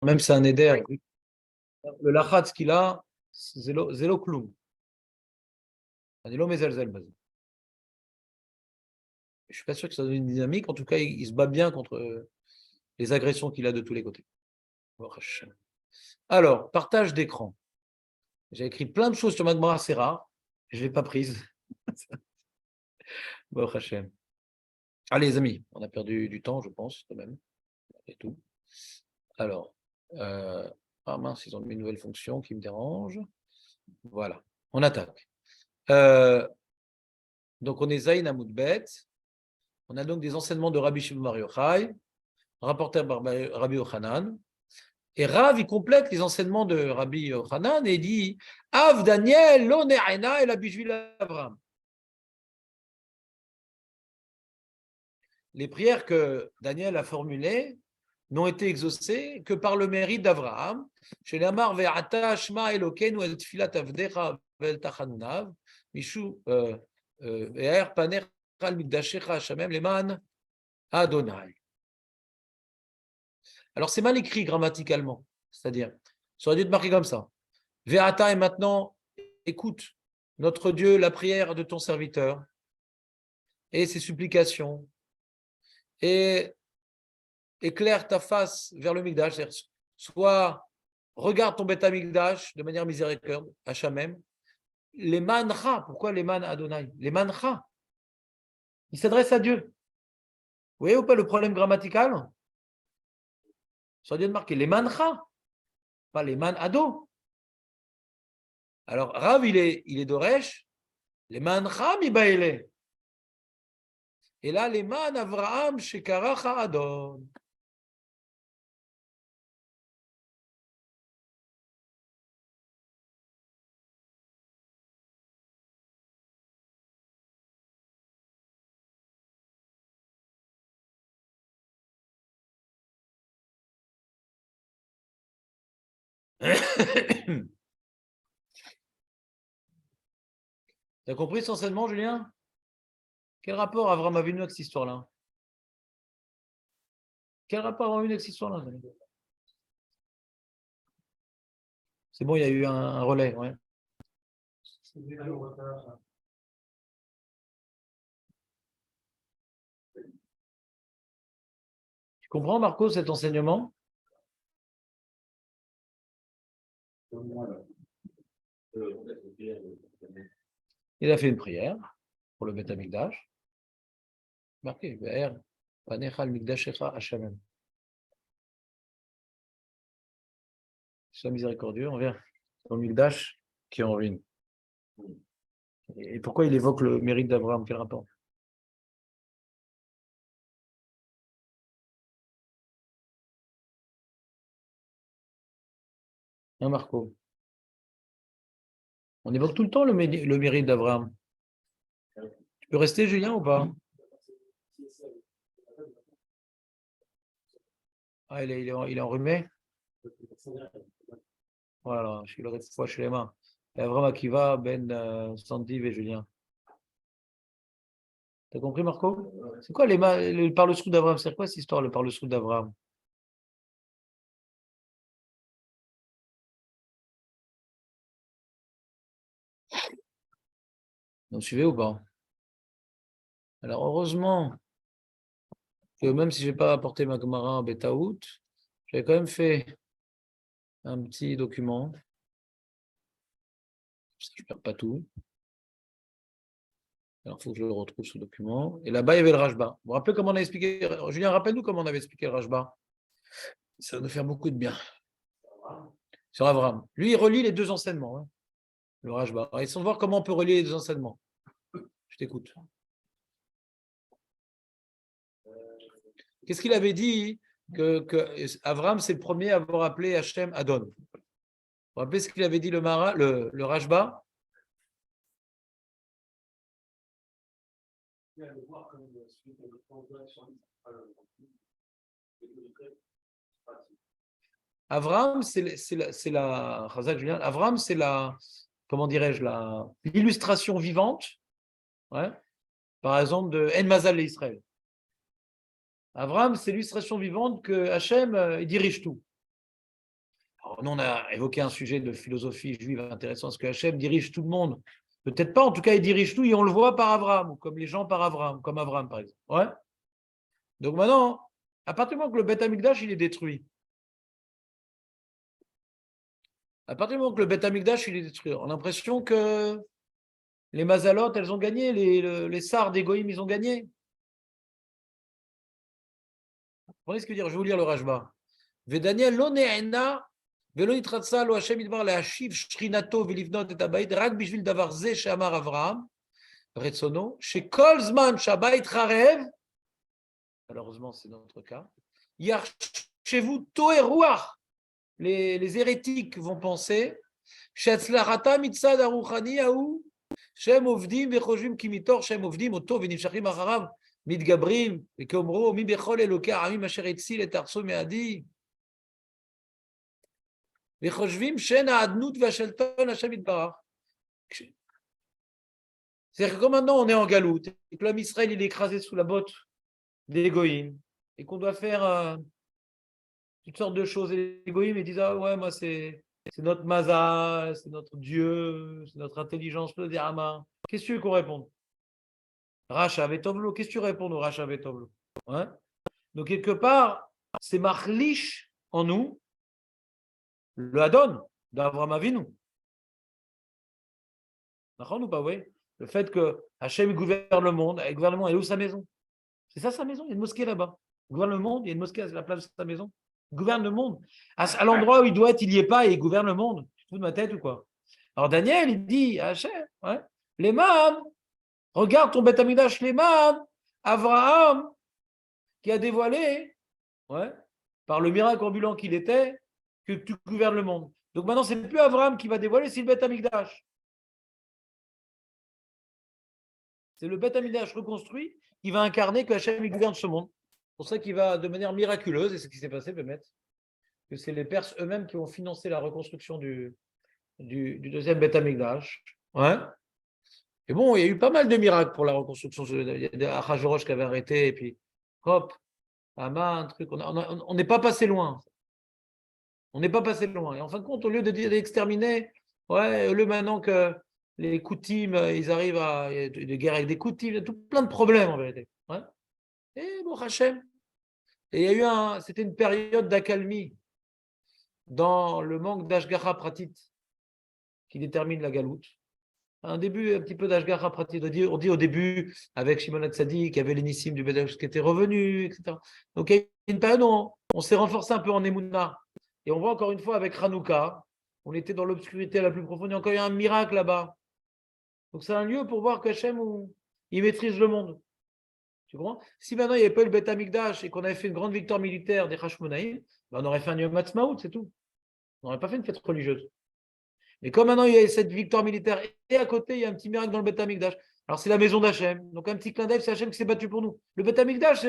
même c'est un éder. Le lachatz qu'il a, c'est zélo kloum. Je ne suis pas sûr que ça donne une dynamique. En tout cas, il se bat bien contre les agressions qu'il a de tous les côtés. Alors, partage d'écran. J'ai écrit plein de choses sur Magmara, c'est rare. Je ne l'ai pas prise. Allez, les amis, on a perdu du temps, je pense, quand même. Et tout. Alors, ah mince, ils ont mis une nouvelle fonction qui me dérange. Voilà, on attaque. Donc, on est Zayn Amoudbet. On a donc des enseignements de Rabbi Shimon Bar Yochai, rapporté par Rabbi Yochanan. Et Rav, il complète les enseignements de Rabbi Yochanan et dit Av Daniel, lo ne'ena el abishvil Avram. Les prières que Daniel a formulées n'ont été exaucées que par le mérite d'Abraham. Chez l'Amar ve'ata shma Elokeinu el tfilat avdecha ve'el tachanunav, mishu ve'er paner al mikdashecha shamem leman Adonai. Alors c'est mal écrit grammaticalement, c'est-à-dire, ça aurait dû être marqué comme ça. Ve'ata est maintenant, écoute, notre Dieu, la prière de ton serviteur et ses supplications, et éclaire ta face vers le Mikdash, soit regarde ton Beth Mikdash de manière miséricorde, Hachamem. Les mancha, pourquoi les man Adonai? Les mancha, il s'adresse à Dieu. Vous voyez ou pas le problème grammatical? Ça doit être marqué les mancha, pas les man Ado. Alors Rav, il est d'Oresh, les mancha mi baile. Et là, les man Avraham shekaracha Adon. Tu as compris son enseignement, Julien? Quel rapport Avraham Avinu avec cette histoire-là? Quel rapport Avraham Avinu avec cette histoire-là? C'est bon, il y a eu un relais. Ouais. Tu comprends, Marco, cet enseignement? Il a fait une prière pour le Beth Amikdash. Marqué, Ve'er, Panecha al-Mikdashecha Hashamem. Sois miséricordieux envers ton Mikdash qui est en ruine. Et pourquoi il évoque le mérite d'Abraham? Quel rapport? Hein, Marco? On évoque tout le temps le mérite d'Abraham. Tu peux rester, Julien, ou pas? Ah, il est enrhumé? Voilà, je suis le fois chez les mains. Abraham Akiva, Ben Sandiv et Julien. T'as compris, Marco? C'est quoi le parle-sous d'Abraham? C'est quoi cette histoire, le parle-sous d'Abraham? Vous suivez ou pas? Alors, heureusement que même si je n'ai pas apporté ma Gemara en Betaout, j'avais quand même fait un petit document. Je ne perds pas tout. Alors, il faut que je le retrouve, ce document. Et là-bas, il y avait le Rajba. Vous vous rappelez comment on a expliqué? Julien, rappelle-nous comment on avait expliqué le Rajba. Ça va nous faire beaucoup de bien. Sur Avram. Lui, il relie les deux enseignements, hein, le Rajba. Alors, essayons de voir comment on peut relier les deux enseignements. Je t'écoute. Qu'est-ce qu'il avait dit que Avram, c'est le premier à avoir appelé Hachem Adon? Vous vous rappelez ce qu'il avait dit le Rajba? Avram, Avram, c'est la, comment dirais-je, l'illustration vivante, ouais, par exemple, de En Mazal Israël. Avram, c'est l'illustration vivante que Hachem, il dirige tout. Alors, nous, on a évoqué un sujet de philosophie juive intéressant. Est-ce que Hachem dirige tout le monde? Peut-être pas, en tout cas, il dirige tout et on le voit par Abraham, ou comme les gens par Abraham, comme Abraham, par exemple. Ouais. Donc maintenant, à partir du moment que le Beth Amikdash, il est détruit, à partir du moment que le Beth Amikdash, il est détruit, on a l'impression que les Mazalot, elles ont gagné, les Sars des Goïm, ils ont gagné. Vous voyez ce que je veux dire? Je vais vous lire le Rashba. Vedaniel lo ne'ena velo yitratza lo Hashem yidbar le'ashiv shrinato velivnot et habayit rak bishvil davar ze she'amar Avraham retzono shekol zman shabayit charev. Malheureusement, c'est notre cas. Yarchevou to et ruach. Les hérétiques vont penser she'atzlachata mitzad aruchani ahu shem ovdim vechojvim ki mitor shem ovdim oto venimshachim acharav מתגברים, וכאומרו, מי בכל אלוקי העמים אשר הציל את ארצו מעדי. וחושבים שאין האדנות והשלטון השם יתברך. C'est-à-dire que comme maintenant on est en galoute, et que l'homme Israël il est écrasé sous la botte des Goïm, et qu'on doit faire toutes sortes de choses, et les Goïm ils disent ah ouais, moi c'est notre Maza, c'est notre Dieu, c'est notre intelligence, le Dharma. Qu'est-ce que tu veux qu'on réponde? Racha Vetovlo, qu'est-ce que tu réponds au Racha Vetovlo? Ouais. Donc, quelque part, c'est marlich en nous, le Hadon d'Avraham Avinu. D'accord ou pas, oui? Le fait que Hachem gouverne le monde, et le gouvernement est où sa maison? C'est ça sa maison? Il y a une mosquée là-bas. Il gouverne le monde, il y a une mosquée à la place de sa maison. Il gouverne le monde. À l'endroit où il doit être, il n'y est pas et il gouverne le monde. Tu te fous de ma tête ou quoi? Alors, Daniel, il dit à Hachem, ouais, les man, regarde ton Beth Amikdash, les man, Avraham, qui a dévoilé, ouais, par le miracle ambulant qu'il était, que tu gouvernes le monde. Donc maintenant, c'est plus Abraham qui va dévoiler, c'est le Beth Amikdash. C'est le Beth Amikdash reconstruit qui va incarner que Hachem gouverne ce monde. C'est pour ça qu'il va de manière miraculeuse, et c'est ce qui s'est passé, peut-être, que c'est les Perses eux-mêmes qui ont financé la reconstruction du deuxième Beth Amikdash. Ouais. Et bon, il y a eu pas mal de miracles pour la reconstruction. Il y a Achashverosh qui avait arrêté, et puis hop, Haman, un truc. On n'est pas passé loin. On n'est pas passé loin. Et en fin de compte, au lieu d'exterminer, ouais, au lieu maintenant que les Koutim, ils arrivent à de guerre avec des Koutim, il y a tout plein de problèmes en vérité. Ouais. Et bon, Hachem. Et il y a eu c'était une période d'accalmie dans le manque d'Ashgacha Pratit qui détermine la galoute. Un début, un petit peu d'Ashgacha Pratit. On dit au début, avec Shimon Hatzadik, il y avait l'énissime du Bedash qui était revenu, etc. Donc il y a une période où on s'est renforcé un peu en Emouna. Et on voit encore une fois avec Hanouka, on était dans l'obscurité la plus profonde, il y a encore eu un miracle là-bas. Donc c'est un lieu pour voir qu'Hachem, il maîtrise le monde. Tu comprends? Si maintenant il n'y avait pas eu le Beth Amikdash et qu'on avait fait une grande victoire militaire des Hashmonaïm, ben on aurait fait un Yom Ha'atzmaut, c'est tout. On n'aurait pas fait une fête religieuse. Mais comme maintenant il y a cette victoire militaire et à côté il y a un petit miracle dans le Beth Amikdash, alors c'est la maison d'Hachem. Donc un petit clin d'œil, c'est Hachem qui s'est battu pour nous. Le Beth Amikdash,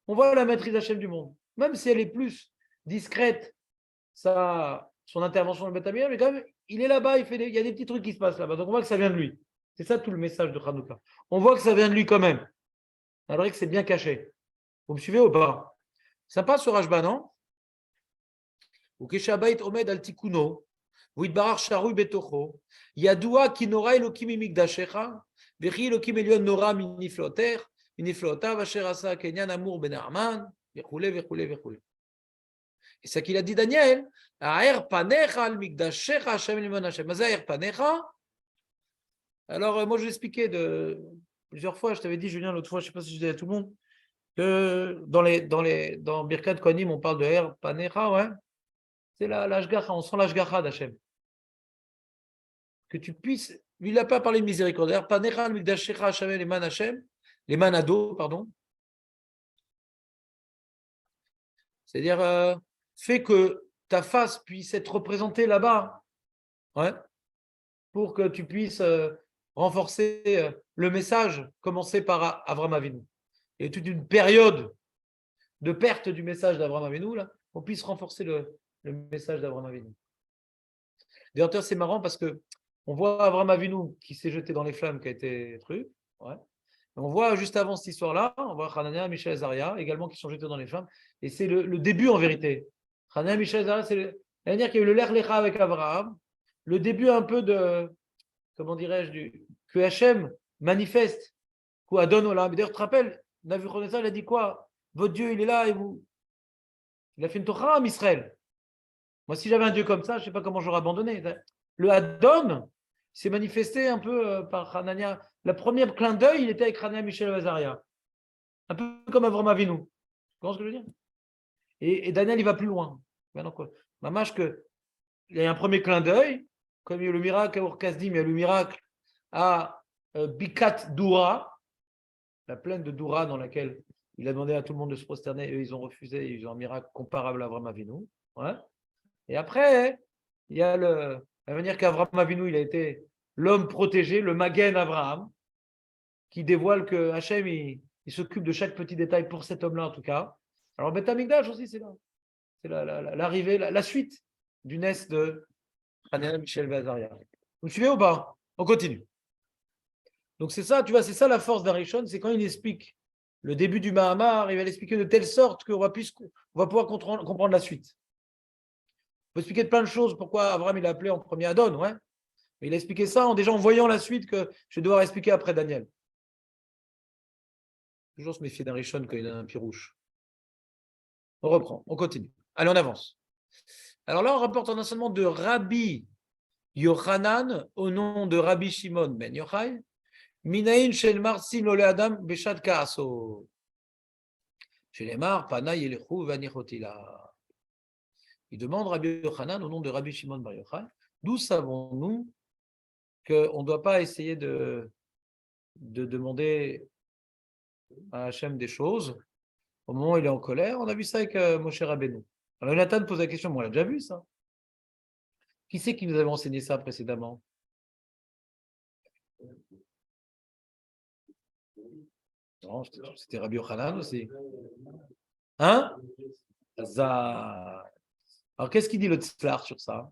on voit la maîtrise d'Hachem du monde. Même si elle est plus discrète, son intervention dans le Beth Amikdash, mais quand même, il est là-bas, il y a des petits trucs qui se passent là-bas. Donc on voit que ça vient de lui. C'est ça tout le message de Hanouka. On voit que ça vient de lui quand même. Alors que c'est bien caché. Vous me suivez ou pas? Sympa ce Rashba, non? Ou Keshabait Omed al Tikuno, ou Idbarar Sharu Betocho, Yadoua Kinora Elokim Imigdashecha, Vechi Elokim Elion Nora Minifloter, Miniflota, Vacherasa Kenyan Amour Ben Arman, Vechoule, Vechoule, Vechoule. Et c'est ce qu'il a dit Daniel, Aer Panecha al Migdashecha Hashem Limon Hashem. Aer Panecha. Alors, moi je l'expliquais plusieurs fois, je t'avais dit, Julien, l'autre fois, je ne sais pas si je disais à tout le monde, que dans Birkat Kohanim, on parle de Aer Panecha, ouais. C'est l'ashgacha, on sent l'ashgacha d'Hachem. Que tu puisses, lui il n'a pas parlé de miséricorde. Aer Panecha al Migdashecha Hashem Limon Hashem, les manado, pardon. C'est-à-dire, fais que ta face puisse être représentée là-bas, ouais, pour que tu puisses renforcer le message commencé par Avraham Avinu. Et toute une période de perte du message d'Avraham Avinu, là, on puisse renforcer le message d'Avraham Avinu. D'ailleurs, c'est marrant parce que on voit Avraham Avinu qui s'est jeté dans les flammes, qui a été truc. Ouais. On voit juste avant cette histoire-là, on voit Hanania, Michel et Azaria également qui sont jetés dans les flammes. Et c'est le début en vérité. Hanania, Michel et Azaria, C'est-à-dire qu'il y a eu le Lech Lecha avec Abraham, le début un peu de, comment dirais-je, que Hachem manifeste, quoi, donne Olam. D'ailleurs, tu te rappelles, Nabuchodonosor, il a dit quoi? Votre Dieu, il est là et vous. Il a fait une Torah à Israël. Moi, si j'avais un Dieu comme ça, je ne sais pas comment j'aurais abandonné. Le Hadon s'est manifesté un peu par Hanania. Le premier clin d'œil, il était avec Hanania Michel Vazaria. Un peu comme Avram Avinu. Tu comprends ce que je veux dire? Et Daniel, il va plus loin. Maintenant, quoi. Mamache que il y a un premier clin d'œil, comme il y a eu le miracle à Ur-Kasdim, il y a eu le miracle à Bikat Doura, la plaine de Doura dans laquelle il a demandé à tout le monde de se prosterner, eux ils ont refusé, ils ont un miracle comparable à Avram Avinu. Ouais. Et après, il y a la manière qu'Avram Avinu, il a été l'homme protégé, le Magen Abraham, qui dévoile que Hachem, il s'occupe de chaque petit détail pour cet homme-là en tout cas. Alors Beth Amikdash aussi, c'est là. C'est l'arrivée, la suite du NES de Hanania Michel Vazaria. Vous suivez ou pas? On continue. Donc c'est ça, tu vois, c'est ça la force d'Arishon, c'est quand il explique le début du Mahamar, il va l'expliquer de telle sorte qu'on va pouvoir comprendre la suite. On peut expliquer de plein de choses pourquoi Abraham il a appelé en premier Adon, ouais. Mais il a expliqué ça déjà en voyant la suite que je vais devoir expliquer après Daniel. Toujours se méfier d'Arishon quand il a un pirouche. On reprend, on continue. Allez, on avance. Alors là, on rapporte un enseignement de Rabbi Yochanan au nom de Rabbi Shimon ben Yochai. Minaïn shel marsim lo le'adam beshat ka'aso. Shelemar pana yelechu vanichotila. Il demande Rabbi Yochanan au nom de Rabbi Shimon ben Yochai. D'où savons-nous qu'on ne doit pas essayer de demander à Hachem des choses au moment où il est en colère? On a vu ça avec Moshe Rabbeinu. Alors Nathan pose la question, mais on l'a déjà vu ça. Qui c'est qui nous avait enseigné ça précédemment? Non, c'était Rabbi Yochanan aussi. Hein? Alors qu'est-ce qu'il dit le Tzlar sur ça?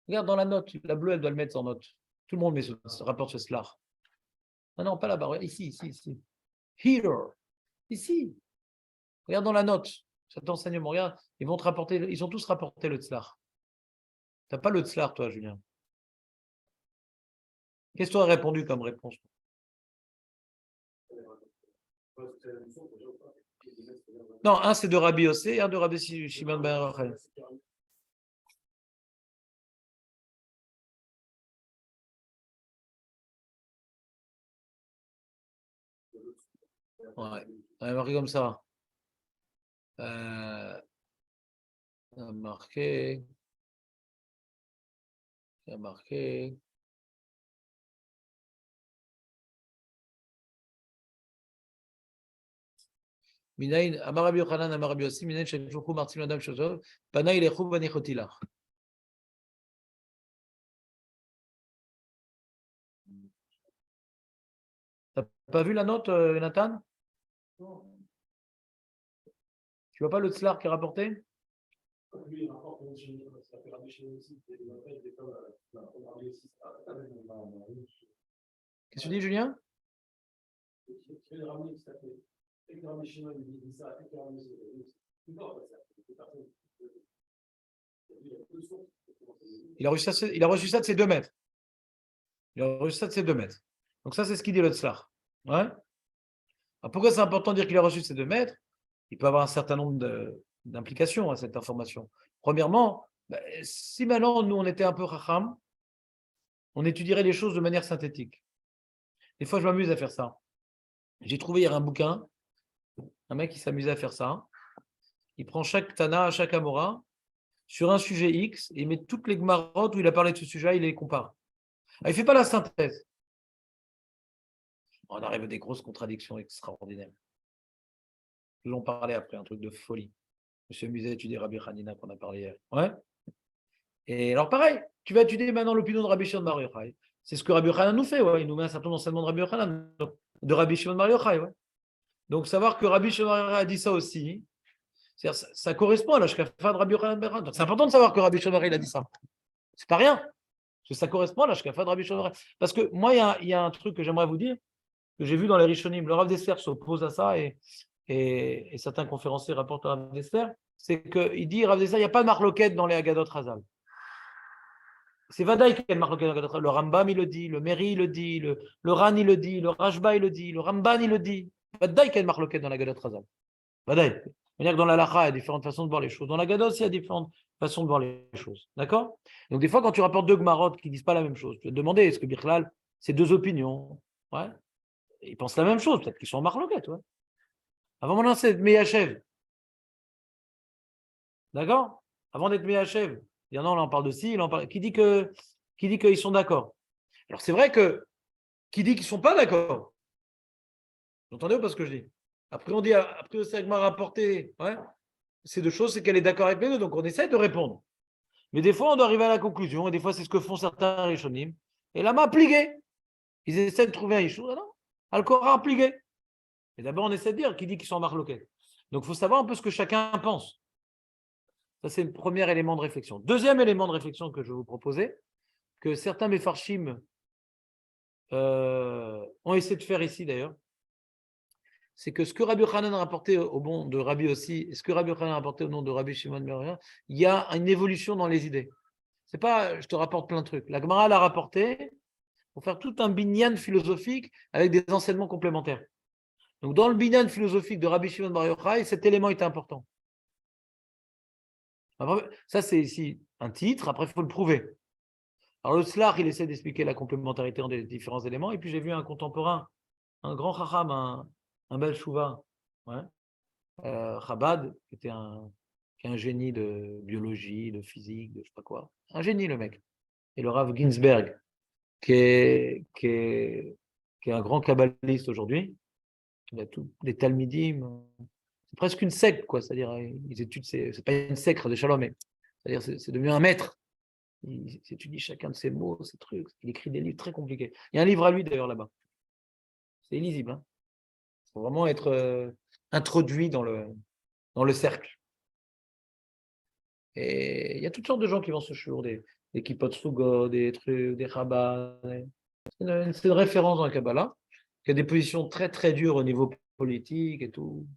Regarde dans la note, la bleue, elle doit le mettre en note. Tout le monde met ce rapport sur Tzlar. Non, pas là-bas, ici. Here, ici. Regarde dans la note, cet enseignement, regarde, ils ont tous rapporté le Tzlar. Tu n'as pas le Tzlar, toi, Julien. Qu'est-ce que tu as répondu comme réponse? Non, un c'est de Rabbi Yossé et un de Rabbi Shimon ben Yochai. Ouais, on a marqué comme ça. On a marqué. Minaïn, Amar Rabbi Yochanan, Amar Rabbi Yossi, Minaïn Shemchoukou Martim Adam Shozov, Panaï Lechou Vanichotilach. T'as pas vu la note, Nathan? Tu vois pas le tzlar qui est rapporté? Qu'est-ce que tu dis, Julien? Il a reçu ça de ses 2 mètres. Donc ça, c'est ce qu'il dit le tzlar. Ouais. Alors pourquoi c'est important de dire qu'il a reçu ces 2 mètres? Il peut avoir un certain nombre d'implications à cette information. Premièrement, si maintenant nous on était un peu racham, on étudierait les choses de manière synthétique. Des fois, je m'amuse à faire ça. J'ai trouvé hier un bouquin, un mec qui s'amusait à faire ça. Il prend chaque Tana, chaque Amora, sur un sujet X, et il met toutes les Gmarot où il a parlé de ce sujet, il les compare. Alors, il ne fait pas la synthèse. On arrive à des grosses contradictions extraordinaires. Nous en parlé après, un truc de folie. Monsieur Muset étudié Rabbi Hanina qu'on a parlé hier. Ouais. Et alors pareil, tu vas étudier maintenant l'opinion de Rabbi Shimon bar Yochai. C'est ce que Rabbi Yochanan nous fait, ouais. Il nous met un certain enseignement de Rabbi Yochanan, de Rabbi Shimon bar Yochai, ouais. Donc savoir que Rabbi Shimon bar Yochai a dit ça aussi, ça correspond à la shkafa de Rabbi Yochanan ben. Donc c'est important de savoir que Rabbi Shimon bar Yochai a dit ça. C'est pas rien, parce que ça correspond à la shkafa de Rabbi Shimon bar Yochai. Parce que moi, il y a un truc que j'aimerais vous dire, que j'ai vu dans les Rishonim. Le Rav d'Esther s'oppose à ça et certains conférenciers rapportent au Rav d'Esther. c'est qu'il dit, Rav Zessa, il n'y a pas de marloquette dans les Agadot Hazal. C'est Vadaï qui a une marloquette dans les Agadot Hazal. Le Rambam, il le dit, le Meri, il le dit, le Ran, il le dit, le Rashba, il le dit, le Ramban, il le dit. Vadaï qui a une marloquette dans les Agadot Hazal. Vadaï. C'est-à-dire que dans la Lacha, il y a différentes façons de voir les choses. Dans la Gados, il y a différentes façons de voir les choses. D'accord? Donc, des fois, quand tu rapportes deux Gmarot qui ne disent pas la même chose, tu vas te demander est-ce que Birklal, c'est deux opinions? Ouais. Ils pensent la même chose, peut-être qu'ils sont en marloquette. Ouais. Avant maintenant, c'est Meyachev. D'accord? Avant d'être Meyachev, il y en a, là, on parle de ci, là, on parle... qui dit qu'ils sont d'accord. Alors, c'est vrai que qui dit qu'ils ne sont pas d'accord? Vous entendez ou pas ce que je dis? Après, on dit, après, c'est Agmar rapporté. Ouais. Ces deux choses, c'est qu'elle est d'accord avec les deux, donc on essaie de répondre. Mais des fois, on doit arriver à la conclusion, et des fois, c'est ce que font certains Rishonim. Et la main pliée. Ils essaient de trouver un Yishou. Non, Al-Korah plié. Et d'abord, on essaie de dire qui dit qu'ils sont en marloquette. Donc, il faut savoir un peu ce que chacun pense. Ça, c'est le premier élément de réflexion. Deuxième élément de réflexion que je vais vous proposer, que certains Mefarshim ont essayé de faire ici d'ailleurs, c'est que ce que Rabbi Yochanan a rapporté au nom de Rabbi aussi, et ce que Rabbi Yochanan a rapporté au nom de Rabbi Shimon ben Yochai, il y a une évolution dans les idées. C'est pas, je te rapporte plein de trucs. La Gemara l'a rapporté pour faire tout un binyan philosophique avec des enseignements complémentaires. Donc, dans le binyan philosophique de Rabbi Shimon ben Yochai, cet élément est important. Après, ça, c'est ici un titre. Après, il faut le prouver. Alors, le Slach, il essaie d'expliquer la complémentarité entre les différents éléments. Et puis, j'ai vu un contemporain, un grand chacham, un bel chouva, ouais, Chabad, qui est un génie de biologie, de physique, de je sais pas quoi. Un génie, le mec. Et le Rav Ginsberg, qui est un grand kabbaliste aujourd'hui. Il a tous les talmidim. C'est presque une secte, quoi. C'est-à-dire, ils étudient, c'est pas une secte de Shalom, mais c'est-à-dire, c'est devenu un maître. Il étudie chacun de ses mots, ses trucs. Il écrit des livres très compliqués. Il y a un livre à lui, d'ailleurs, là-bas. C'est illisible. Hein. Il faut vraiment être introduit dans le cercle. Et il y a toutes sortes de gens qui vont se jour, des Kippot Sugo, des trucs, des Chabad. C'est une référence dans le Kabbalah, qui a des positions très, très dures au niveau politique et tout.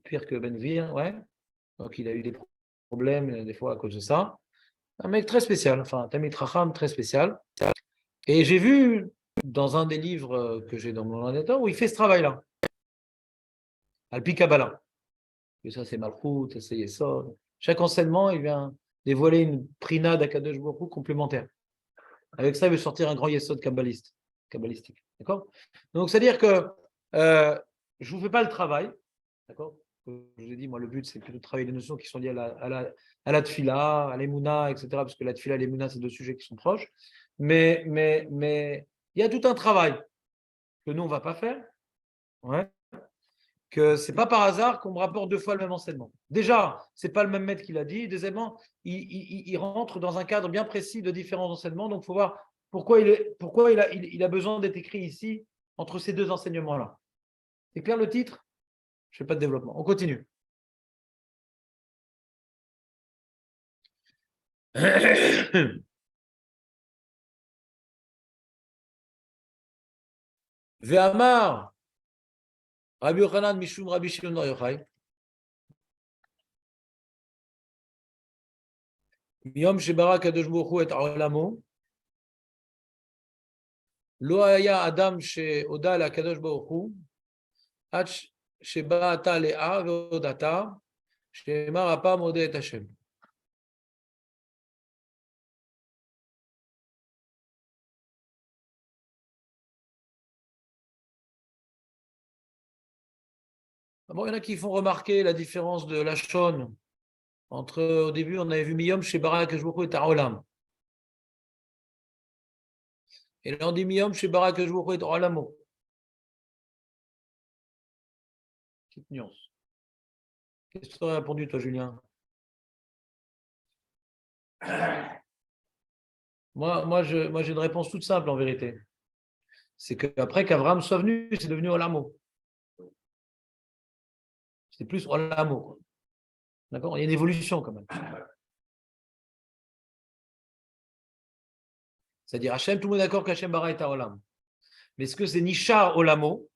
Pire que Ben-Gvir, ouais. Donc, il a eu des problèmes, des fois, à cause de ça. Un mec très spécial, enfin, un Talmid Chacham très spécial. Et j'ai vu dans un des livres que j'ai dans mon ordinateur où il fait ce travail-là. Alpi Kabbalah. Et ça, c'est Malchut, ça, c'est Yesod. Chaque enseignement, il vient dévoiler une prina d'Akadosh Baruch Hu complémentaire. Avec ça, il veut sortir un grand Yesod kabbalistique. D'accord? Donc, c'est-à-dire que je ne vous fais pas le travail. D'accord? Je vous ai dit, moi, le but, c'est plutôt de travailler les notions qui sont liées à la tfila, à l'emuna, etc. Parce que la tfila et l'emuna, c'est deux sujets qui sont proches. Mais il y a tout un travail que nous, on ne va pas faire. Ouais. Que ce n'est pas par hasard qu'on me rapporte deux fois le même enseignement. Déjà, ce n'est pas le même maître qui l'a dit. Deuxièmement, il rentre dans un cadre bien précis de différents enseignements. Donc, il faut voir pourquoi il a besoin d'être écrit ici entre ces deux enseignements-là. C'est clair le titre? Je ne fais pas de développement. On continue. Ve'amar Rabbi Yochanan Mishum Rabbi Shimon bar Yochai Miyom shebara kadosh baruch hu et olamo lo haya adam she'oda lakadosh baruch hu ad sheba ata le'a ve'odata she'emar apam modeh et Hashem. Bon, il y en a qui font remarquer la différence de la Shon entre, au début, on avait vu Miyom chez Barak Ejboku et Tarolam. Et là, on dit Miyom chez Barak Ejboku et Tarolamo. Petite nuance. Qu'est-ce que tu aurais répondu, toi, Julien? Moi, j'ai une réponse toute simple, en vérité. C'est qu'après qu'Abraham soit venu, c'est devenu Olamo. C'est plus Olamo. D'accord? Il y a une évolution, quand même. C'est-à-dire, Hachem, tout le monde est d'accord qu'Hachem Bara est à Olam. Mais est-ce que c'est Nishar Olamo?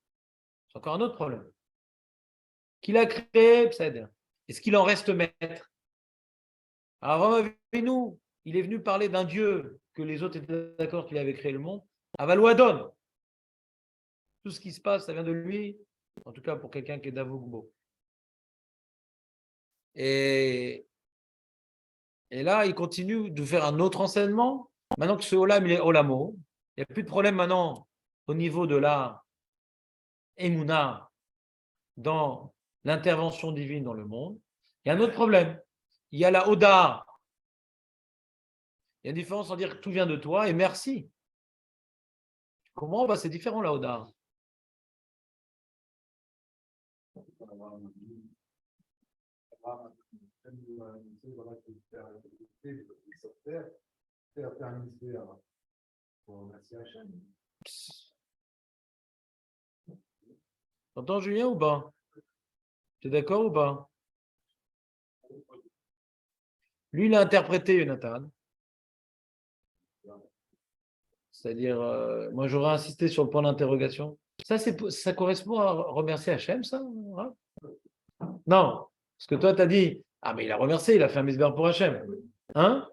C'est encore un autre problème. Qui l'a créé, c'est-à-dire. Est-ce qu'il en reste maître? Alors, nous, il est venu parler d'un Dieu que les autres étaient d'accord qu'il avait créé le monde. Avalouadon. Tout ce qui se passe, ça vient de lui, en tout cas pour quelqu'un qui est d'Avogbo. Et là, il continue de faire un autre enseignement. Maintenant que ce Olam, il est Olamo, il n'y a plus de problème maintenant au niveau de la Emouna dans l'intervention divine dans le monde. Il y a un autre problème. Il y a la Oda. Il y a une différence en dire que tout vient de toi et merci. Comment? C'est différent la Oda. T'entends Julien ou pas? Tu es d'accord ou pas? Lui, il a interprété Jonathan. C'est-à-dire, moi j'aurais insisté sur le point d'interrogation. Ça correspond à remercier Hachem, ça? Hein? Non, parce que toi, tu as dit, ah mais il a remercié, il a fait un misbère pour Hachem. Hein?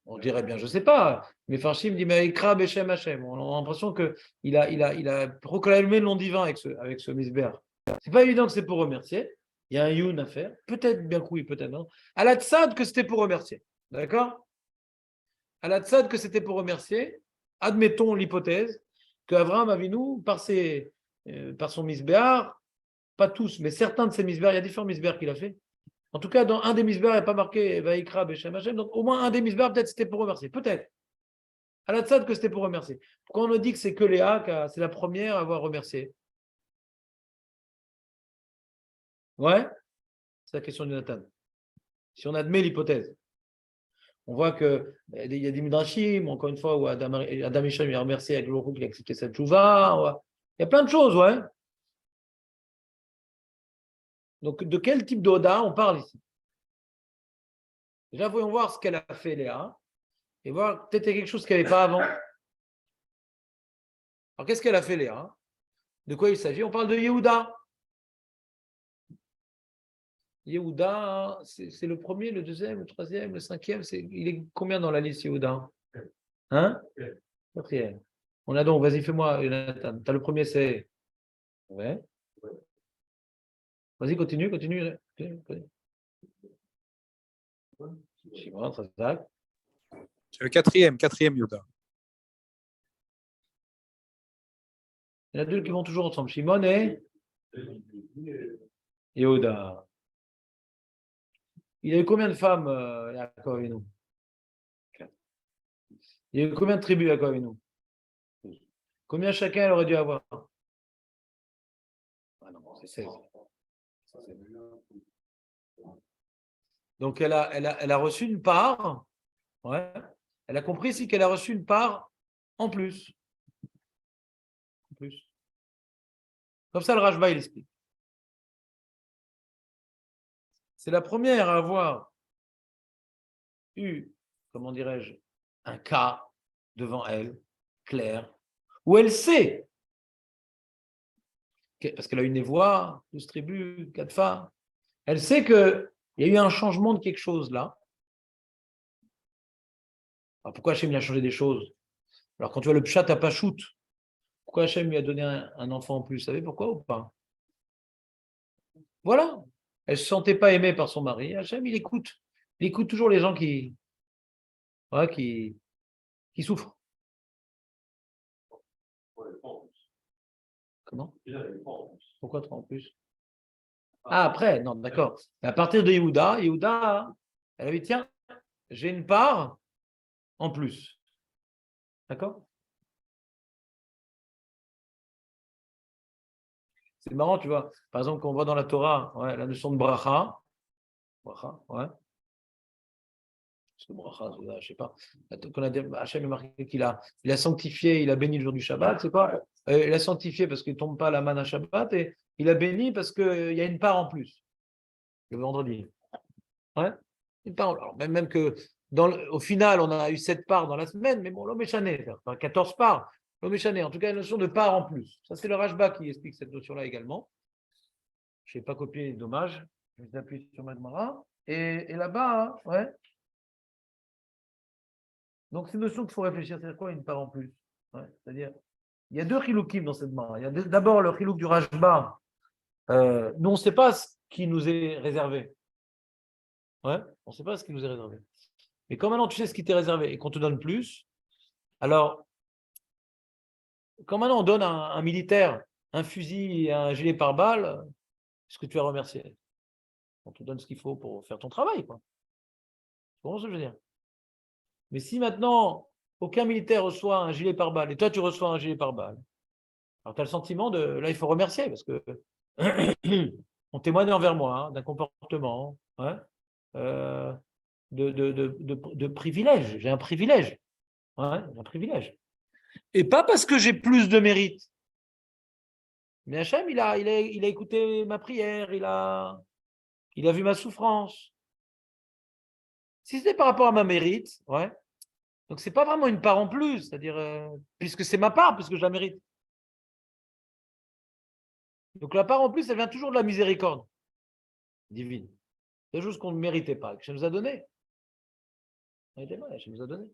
On dirait bien, je ne sais pas. Mais Farshim dit, mais Ikra Beshem Hachem. On a l'impression qu'il a proclamé le nom divin avec ce misbère. C'est pas évident que c'est pour remercier. Il y a un youn à faire. Peut-être bien que oui, peut-être non. À la tzad que c'était pour remercier. D'accord? À la tzad que c'était pour remercier. Admettons l'hypothèse qu'Avraham Avinu, par son misbéar, pas tous, mais certains de ses misbéars, il y a différents misbéars qu'il a fait. En tout cas, dans un des misbéars, il n'y a pas marqué Vaikra Beshem Hashem. Donc, au moins un des misbéars, peut-être c'était pour remercier. Peut-être. À la tzad que c'était pour remercier. Pourquoi on nous dit que c'est que Léa, c'est la première à avoir remercié? Ouais, c'est la question de Nathan. Si on admet l'hypothèse, on voit qu'il y a des midrashim, encore une fois, où Adam Hisham a remercié avec le Baruch Hu qu'il a accepté cette tchouva. Il y a plein de choses, ouais. Donc, de quel type d'Oda on parle ici? Déjà, voyons voir ce qu'elle a fait, Léa, et voir peut-être quelque chose qu'elle n'avait pas avant. Alors, qu'est-ce qu'elle a fait, Léa? De quoi il s'agit? On parle de Yehuda. Yehuda, c'est le premier, le deuxième, le troisième, le cinquième. Il est combien dans la liste, Yehuda? Hein? Quatrième. On a donc, vas-y, fais-moi, Jonathan. Tu as le premier, c'est. Ouais. Vas-y, continue. Shimon, Tzadok. C'est le quatrième Yoda. Il y en a deux qui vont toujours ensemble. Shimon et Yehuda. Il y a eu combien de femmes, Yaakov Avinu? Il y a eu combien de tribus, Yaakov Avinu? Combien chacun elle aurait dû avoir? Ah non, c'est 16. Donc, elle a reçu une part. Ouais. Elle a compris ici qu'elle a reçu une part en plus. Comme ça, le Rashba, il explique. C'est la première à avoir eu, comment dirais-je, un cas devant elle, clair, où elle sait, parce qu'elle a une voix, 12 tribus, 4 femmes, elle sait qu'il y a eu un changement de quelque chose là. Alors pourquoi Hachem lui a changé des choses? Alors quand tu vois le pshat à Pachout, pourquoi Hachem lui a donné un enfant en plus? Vous savez pourquoi ou pas? Voilà. Elle ne se sentait pas aimée par son mari. Hachem, il écoute. Il écoute toujours les gens qui souffrent. Comment? Pourquoi 3 en plus? Ah, après, non, d'accord. À partir de Yehuda, elle avait dit, tiens, j'ai une part en plus. D'accord? C'est marrant, tu vois. Par exemple, quand on voit dans la Torah, ouais, la notion de bracha, ouais. Parce que bracha, je ne sais pas. Quand Hachem a marqué qu'il a sanctifié, il a béni le jour du Shabbat, c'est quoi? Il a sanctifié parce qu'il ne tombe pas la manne à Shabbat et il a béni parce qu'il y a une part en plus. Le vendredi. Ouais. Une part. Alors, même que au final, on a eu 7 parts dans la semaine, mais bon, l'homme est chané, 14 parts. L'homme est chané. En tout cas, une notion de part en plus. Ça, c'est le Rashba qui explique cette notion-là également. Je n'ai pas copié, dommage. Je vais appuyer sur ma Gemara. Et là-bas, hein, ouais. Donc, c'est une notion qu'il faut réfléchir. C'est quoi une part en plus? Ouais, c'est-à-dire, il y a deux chiloukim dans cette Gemara. Il y a d'abord le chilouk du Rashba. Nous, on ne sait pas ce qui nous est réservé. Ouais, on ne sait pas ce qui nous est réservé. Mais quand maintenant tu sais ce qui t'est réservé et qu'on te donne plus, alors, quand maintenant on donne à un militaire un fusil et un gilet pare-balles, est-ce que tu vas remercier? On te donne ce qu'il faut pour faire ton travail, quoi. C'est vraiment ce que je veux dire. Mais si maintenant aucun militaire reçoit un gilet pare-balles et toi tu reçois un gilet pare-balles, alors tu as le sentiment de là il faut remercier parce que on témoigne envers moi hein, d'un comportement, ouais, euh, de privilège. J'ai un privilège. Ouais, j'ai un privilège. Et pas parce que j'ai plus de mérite. Mais Hachem, il a écouté ma prière, il a vu ma souffrance. Si c'était par rapport à ma mérite, ouais. Donc c'est pas vraiment une part en plus, c'est-à-dire puisque c'est ma part, puisque je la mérite. Donc la part en plus, elle vient toujours de la miséricorde divine. C'est quelque chose qu'on ne méritait pas, que Hachem nous a donné. Hachem nous a donné.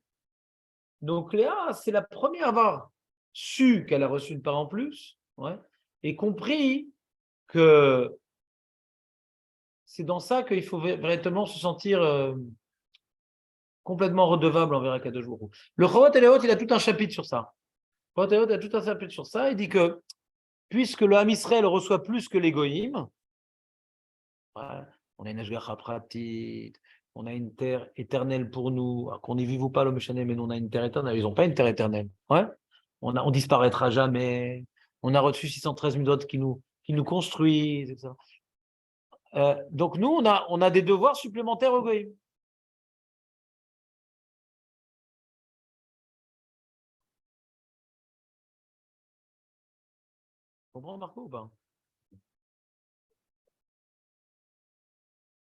Donc Léa, c'est la première à avoir su qu'elle a reçu une part en plus, ouais, et compris que c'est dans ça qu'il faut véritablement se sentir complètement redevable envers Akadosh Baruch Hu. Le Chorot Elehot, il a tout un chapitre sur ça. Le Chorot Elehot a tout un chapitre sur ça. Il dit que puisque le Ham Israël reçoit plus que les Goïm, on a une Ashgacha Pratit, on a une terre éternelle pour nous, qu'on y vive ou pas, le Meshané, mais nous on a une terre éternelle. Ils n'ont pas une terre éternelle. Ouais, on disparaîtra jamais. On a reçu 613 000 autres qui nous construisent, etc. Donc nous, on a des devoirs supplémentaires aux Goïm. Tu comprends, Marco, ou pas?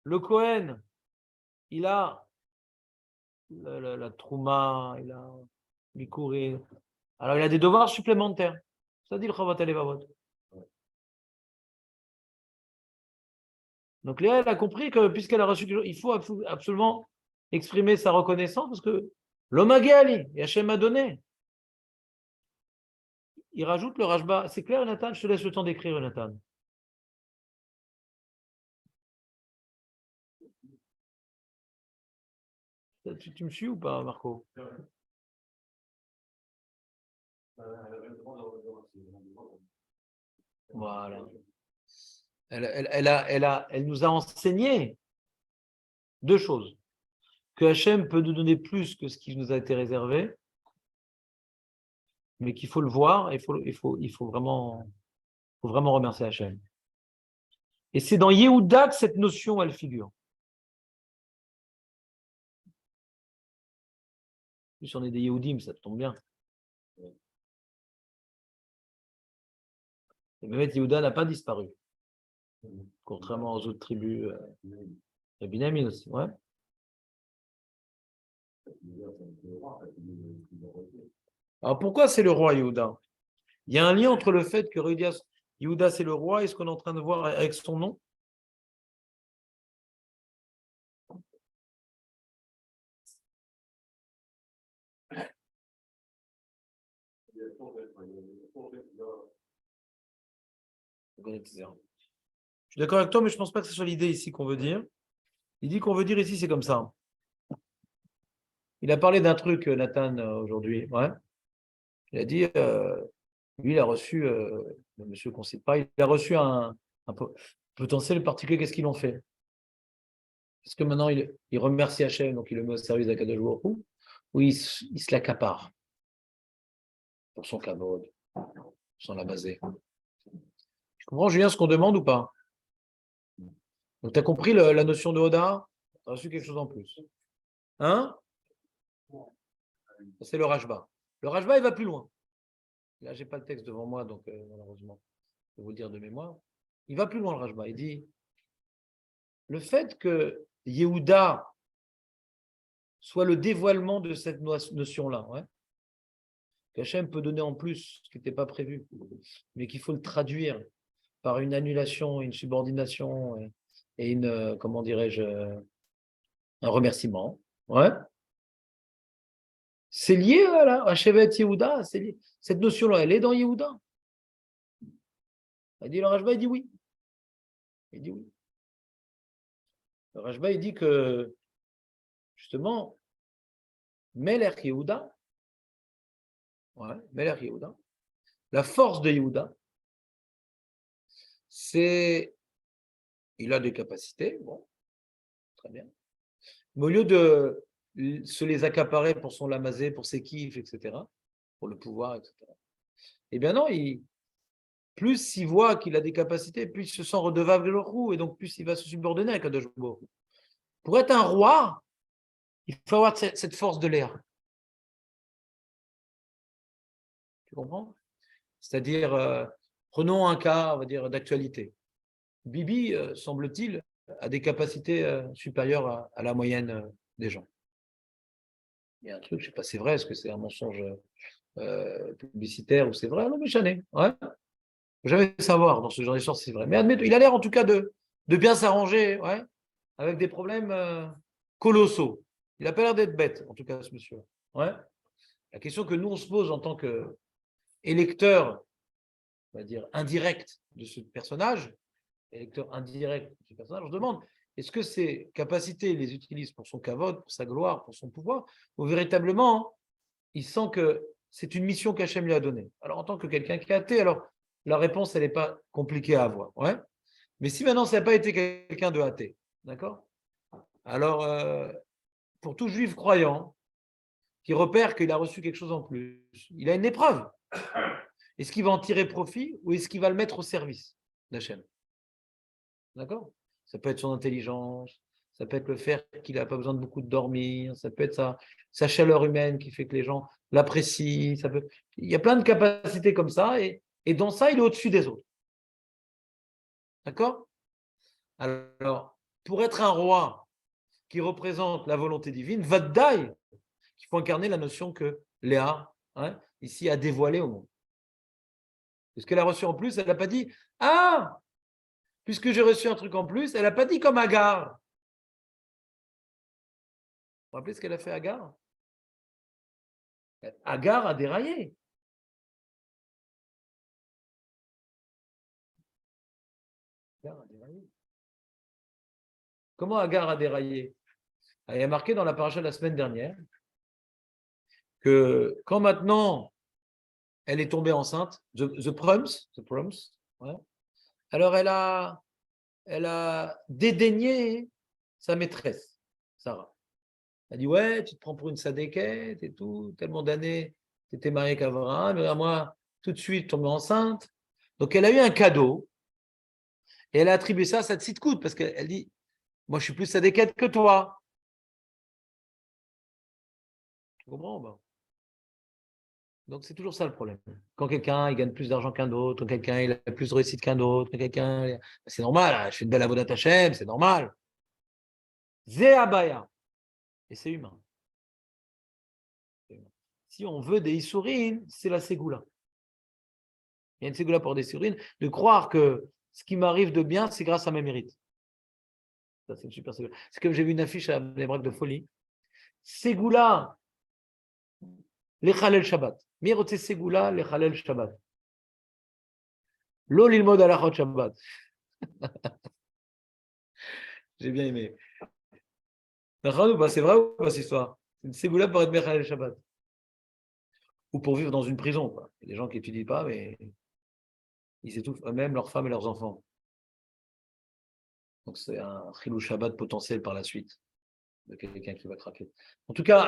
Le Cohen, il a la Trouma, il a l'Ikouri. Alors, il a des devoirs supplémentaires. Ça dit le Chavat Alevavot. Donc, Léa, elle a compris que puisqu'elle a reçu, il faut absolument exprimer sa reconnaissance parce que l'homme a guéri, et Hachem m'a donné. Il rajoute le Rashba. C'est clair, Nathan? Je te laisse le temps d'écrire, Nathan. Tu me suis ou pas, Marco? Voilà. Elle nous a enseigné deux choses. Que Hachem peut nous donner plus que ce qui nous a été réservé, mais qu'il faut le voir, il faut vraiment remercier Hachem. Et c'est dans Yehuda que cette notion, elle figure. En plus, on est des Yehudim, ça tombe bien. Et même Yehuda n'a pas disparu, contrairement aux autres tribus. Et Binyamin aussi, ouais. Alors pourquoi c'est le roi Yehuda? Il y a un lien entre le fait que Yehuda c'est le roi et ce qu'on est en train de voir avec son nom. Je suis d'accord avec toi, mais je ne pense pas que ce soit l'idée ici qu'on veut dire. Il dit qu'on veut dire ici, c'est comme ça. Il a parlé d'un truc, Nathan, aujourd'hui. Ouais. Il a dit, lui, il a reçu, le monsieur qu'on ne sait pas, il a reçu un potentiel particulier. Qu'est-ce qu'ils l'ont fait? Est-ce que maintenant, il remercie Hachem, donc il le met au service d'Akadosh Baruch Hu, ou il se l'accapare pour son kavod, sans la baser? Tu comprends, Julien, ce qu'on demande ou pas? Donc, tu as compris la notion de Oda? Tu as reçu quelque chose en plus. Hein? C'est le Rashba. Le Rashba, il va plus loin. Là, je n'ai pas le texte devant moi, donc malheureusement, je vais vous le dire de mémoire. Il va plus loin, le Rashba. Il dit le fait que Yehuda soit le dévoilement de cette notion-là, ouais, qu'Hachem peut donner en plus ce qui n'était pas prévu, mais qu'il faut le traduire par une annulation, une subordination et une, comment dirais-je, un remerciement. Ouais. C'est lié à Shevet Yehuda, c'est lié. Cette notion-là, elle est dans Yehuda. Il dit, le Rashba, il dit oui. Il dit oui. Le Rashba, il dit que, justement, Melech Yehuda, ouais, Melech Yehuda, la force de Yehuda, c'est, il a des capacités, bon, très bien. Mais au lieu de se les accaparer pour son lamazé, pour ses kiffs, etc., pour le pouvoir, etc., eh bien non, plus il voit qu'il a des capacités, plus il se sent redevable de l'Orou, et donc plus il va se subordonner à Kadosh Baruch Hu. Pour être un roi, il faut avoir cette force de l'air. Tu comprends? C'est-à-dire, prenons un cas, on va dire, d'actualité. Bibi, semble-t-il, a des capacités supérieures à la moyenne des gens. Il y a un truc, je ne sais pas si c'est vrai, est-ce que c'est un mensonge publicitaire ou c'est vrai? Non, mais j'en ai. Ouais. Faut jamais savoir dans ce genre d'histoire si c'est vrai. Mais admettons, il a l'air en tout cas de bien s'arranger, ouais, avec des problèmes colossaux. Il n'a pas l'air d'être bête, en tout cas, ce monsieur. Ouais. La question que nous, on se pose en tant qu'électeur, on va dire, indirect de ce personnage, électeur indirect de ce personnage, on se demande, est-ce que ses capacités, il les utilise pour son kavod, pour sa gloire, pour son pouvoir, ou véritablement, il sent que c'est une mission qu'Hachem lui a donnée. Alors, en tant que quelqu'un qui est athée, alors, la réponse, elle n'est pas compliquée à avoir. Ouais. Mais si maintenant, ça n'a pas été quelqu'un de athée, d'accord? Alors, pour tout juif croyant qui repère qu'il a reçu quelque chose en plus, il a une épreuve. Est-ce qu'il va en tirer profit ou est-ce qu'il va le mettre au service d'Hachem? D'accord? Ça peut être son intelligence, ça peut être le fait qu'il n'a pas besoin de beaucoup de dormir, ça peut être sa chaleur humaine qui fait que les gens l'apprécient. Il y a plein de capacités comme ça et dans ça, il est au-dessus des autres. D'accord? Alors, pour être un roi qui représente la volonté divine, Vaddaï, il faut incarner la notion que Léa, ici, a dévoilée au monde. Parce qu'elle a reçu en plus, elle n'a pas dit « Ah, puisque j'ai reçu un truc en plus », elle n'a pas dit comme Agar. Vous vous rappelez ce qu'elle a fait Agar? Agar a déraillé. Agar a déraillé. Comment Agar a déraillé? Il y a marqué dans la paracha de la semaine dernière que quand maintenant elle est tombée enceinte, the proms, ouais, alors elle a dédaigné sa maîtresse, Sarah. Elle dit ouais, tu te prends pour une sadéquette et tout, tellement d'années, tu étais mariée qu'Abraham, mais moi, tout de suite, tombée enceinte. Donc elle a eu un cadeau et elle a attribué ça à sa tzidkout parce qu'elle dit moi, je suis plus sadéquette que toi. Tu comprends? Bon. Donc, c'est toujours ça le problème. Quand quelqu'un il gagne plus d'argent qu'un autre, quand quelqu'un il a plus de réussite qu'un autre, quand quelqu'un. C'est normal, je fais une belle avodat Hashem, c'est normal. Zé abaya. Et c'est humain. Si on veut des issourines, c'est la ségoula. Il y a une ségoula pour des issourines, de croire que ce qui m'arrive de bien, c'est grâce à mes mérites. Ça, c'est une super ségoula. C'est comme j'ai vu une affiche à les braques de folie. Ségoula, les Khalel Shabbat. Mirote ségoula, les Khalel Shabbat. Lo lilmod alachot Shabbat. J'ai bien aimé. C'est vrai ou pas cette histoire? C'est une ségoula pour être Mechalel Shabbat. Ou pour vivre dans une prison. Quoi. Il y a des gens qui n'étudient pas, mais ils étouffent eux-mêmes, leurs femmes et leurs enfants. Donc c'est un Chilou Shabbat potentiel par la suite de quelqu'un qui va craquer. En tout cas,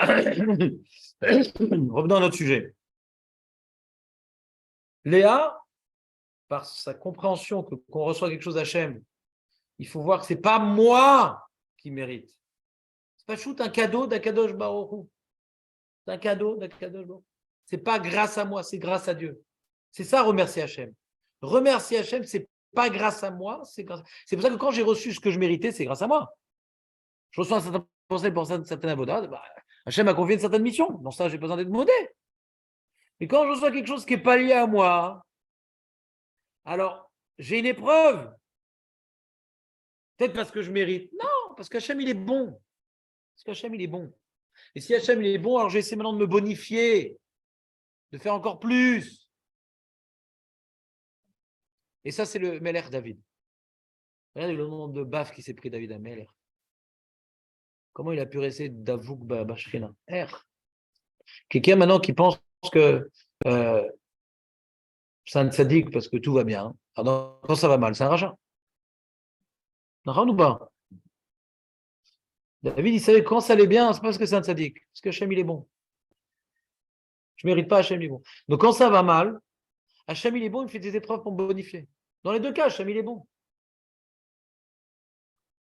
revenons à notre sujet. Léa, par sa compréhension qu'on reçoit quelque chose d'Hachem, il faut voir que ce n'est pas moi qui mérite. C'est pas shoot un cadeau d'Akadosh Baruch Hu. C'est un cadeau d'Akadosh Baruch Hu. C'est pas grâce à moi, c'est grâce à Dieu. C'est ça, remercier Hachem. Remercier Hachem, c'est pas grâce à moi, c'est pour ça que quand j'ai reçu ce que je méritais, c'est grâce à moi. Je reçois un certain conseil pour une certaine avodat, Hachem m'a confié une certaine mission. Dans ça, j'ai besoin d'être modé. Et quand je reçois quelque chose qui n'est pas lié à moi, alors j'ai une épreuve. Peut-être parce que je mérite. Non, parce qu'Hachem, il est bon. Parce qu'Hachem, il est bon. Et si Hachem, il est bon, alors j'essaie maintenant de me bonifier, de faire encore plus. Et ça, c'est le Melech David. Regardez le nombre de baffes qui s'est pris David à Melech. Comment il a pu rester Davouk Bashrina. Quelqu'un maintenant qui pense que c'est un tzaddik parce que tout va bien. Alors, quand ça va mal, c'est un rachat. D'accord ou pas? David, il savait quand ça allait bien, c'est pas parce que c'est un tzaddik, parce que Hachem, il est bon. Je ne mérite pas, Hachem, il est bon. Donc quand ça va mal, Hachem, il est bon, il me fait des épreuves pour me bonifier. Dans les deux cas, Hachem, il est bon.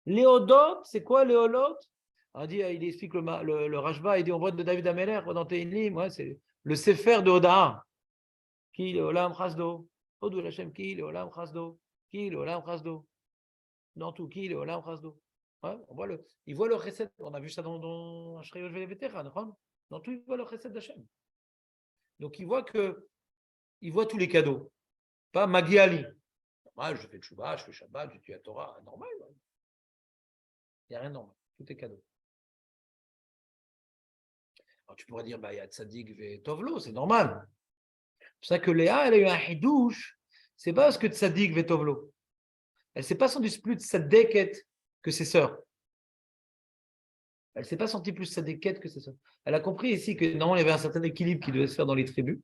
Léodot, c'est quoi Léolot? On dit, il explique le Rashba, il dit, on voit de David Ameler dans Tehillim, ouais, c'est le Sefer de Odaa. Ki le Olam Chasdo. Odou Hachem, ki le Olam Chasdo. Ki le Olam Chasdo. Dans tout, qui le Olam Chasdo. Ouais, il voit le recette. On a vu ça dans Ashrei Yoshvei Vetecha, dans tout, il voit le recette d'Hachem. Donc il voit tous les cadeaux. Pas Magiali. Normal, je fais le Tchouba, je fais Shabbat, je tue la Torah. Normal. Ouais. Il n'y a rien de normal. Tout est cadeau. Alors tu pourrais dire, il y a Tzadik ve Tovlo, c'est normal. C'est pour ça que Léa, elle a eu un hidouche. C'est pas parce que Tzadik ve Tovlo. Elle ne s'est pas sentie plus tzadeket que ses sœurs. Elle ne s'est pas sentie plus tzadeket que ses sœurs. Elle a compris ici que normalement, il y avait un certain équilibre qui devait se faire dans les tribus.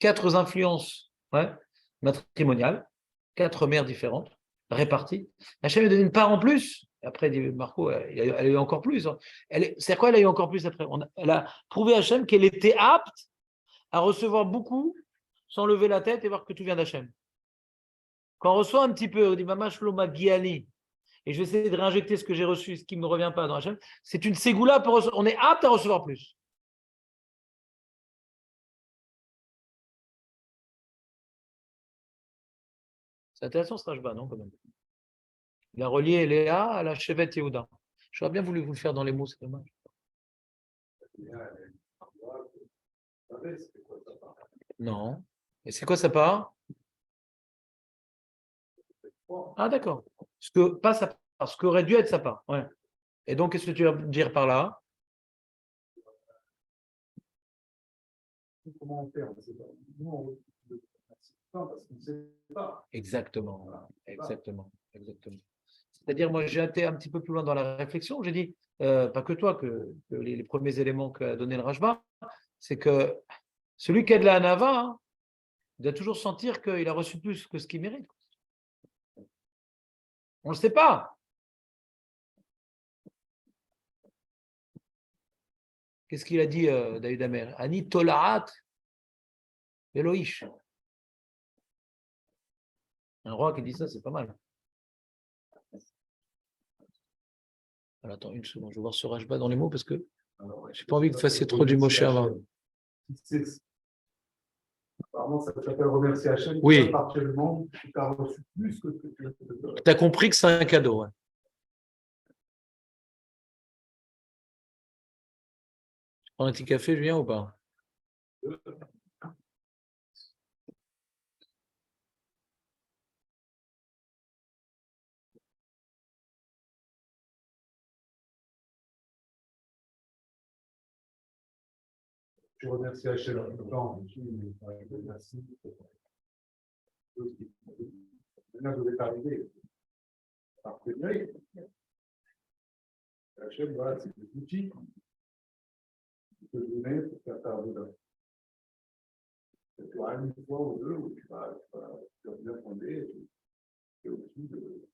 4 influences matrimoniales, 4 mères différentes, réparties. Hachem lui a donné une part en plus. Après, dit Marco, elle a eu encore plus. C'est quoi, elle a eu encore plus après? Elle a prouvé à Hachem qu'elle était apte à recevoir beaucoup sans lever la tête et voir que tout vient d'Hachem. Quand on reçoit un petit peu, on dit Mama Shloma Giali, et je vais essayer de réinjecter ce que j'ai reçu, ce qui ne me revient pas dans Hachem, c'est une ségoula pour recevoir. On est apte à recevoir plus. C'est intéressant ce Rashba, non, quand même. Il a relié Léa à la Shevet Yehuda. J'aurais bien voulu vous le faire dans les mots, c'est dommage. Non. Et c'est quoi sa part? Ah, d'accord. Pas sa part, ce qu'aurait dû être sa part. Ouais. Et donc, qu'est-ce que tu veux dire par là? Comment on fait? On ne sait pas. Nous, on parce qu'on ne sait pas. Exactement. Exactement. Exactement. C'est-à-dire, moi, j'ai été un petit peu plus loin dans la réflexion. J'ai dit, pas que toi, que les premiers éléments qu'a donné le Rashba, c'est que celui qui a de la Hanava, hein, il doit toujours sentir qu'il a reçu plus que ce qu'il mérite. On ne le sait pas. Qu'est-ce qu'il a dit, David Amer? Ani tolaat Eloïch. Un roi qui dit ça, c'est pas mal. Alors, attends une seconde, je vais voir ce Rashba dans les mots parce que je n'ai pas envie que vous fassiez trop du Moshe avant. Apparemment, ça s'appelle remercier Hachem. Oui. À partir du moment où tu as reçu plus que ce que tu as fait. Tu as compris que c'est un cadeau. Ouais. Tu prends un petit café, Julien, ou pas? Je remercie Hachem tout le temps. Merci. Maintenant, vous êtes arrivé. Après, Hachem, voilà, c'est des outils qui te donnent pour faire ta route. Tu auras une fois ou deux où tu vas bien fonder et aussi de.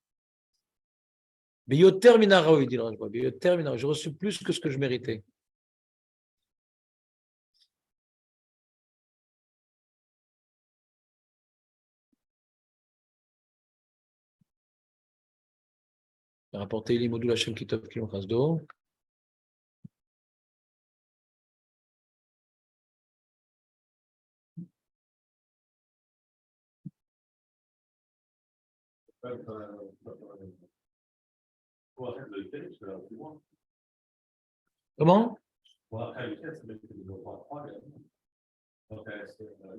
Biyoter minara, il dit le Rashba. Biyoter minara. J'ai reçu plus que ce que je méritais. Il a rapporté l'imodoul Hachem Kitov qui en face d'eau. Comment?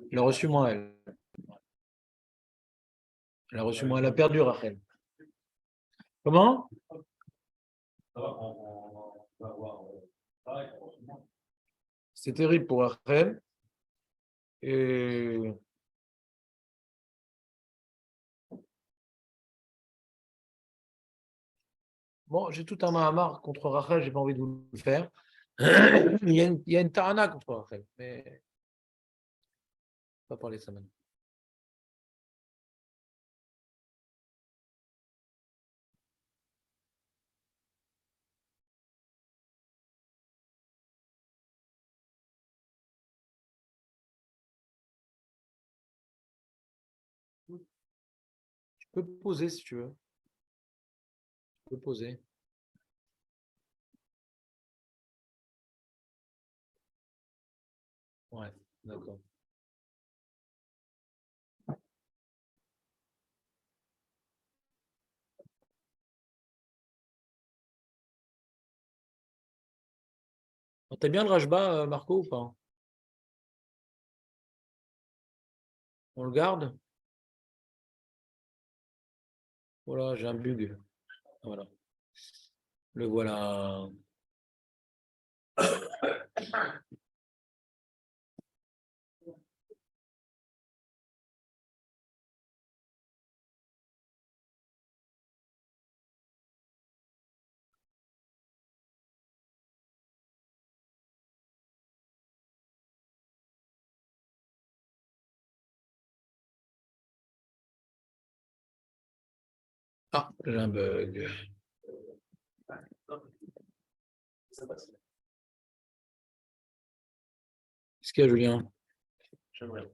Il a reçu moins, elle. Elle a reçu moins, elle a perdu, Rachel. Comment? C'est terrible pour Rachel. Et bon, j'ai tout un mahamar contre Rachel, j'ai pas envie de vous le faire. Il y a une tarana contre Rachel, mais on va pas parler de ça maintenant. Tu peux poser si tu veux. Tu peux poser. Ouais, d'accord. T'as bien le Rajba, Marco, ou pas? On le garde? Voilà, j'ai un bug. Voilà. Le voilà. Ah, j'ai un bug. Qu'est-ce qu'il y a, Julien? Alors,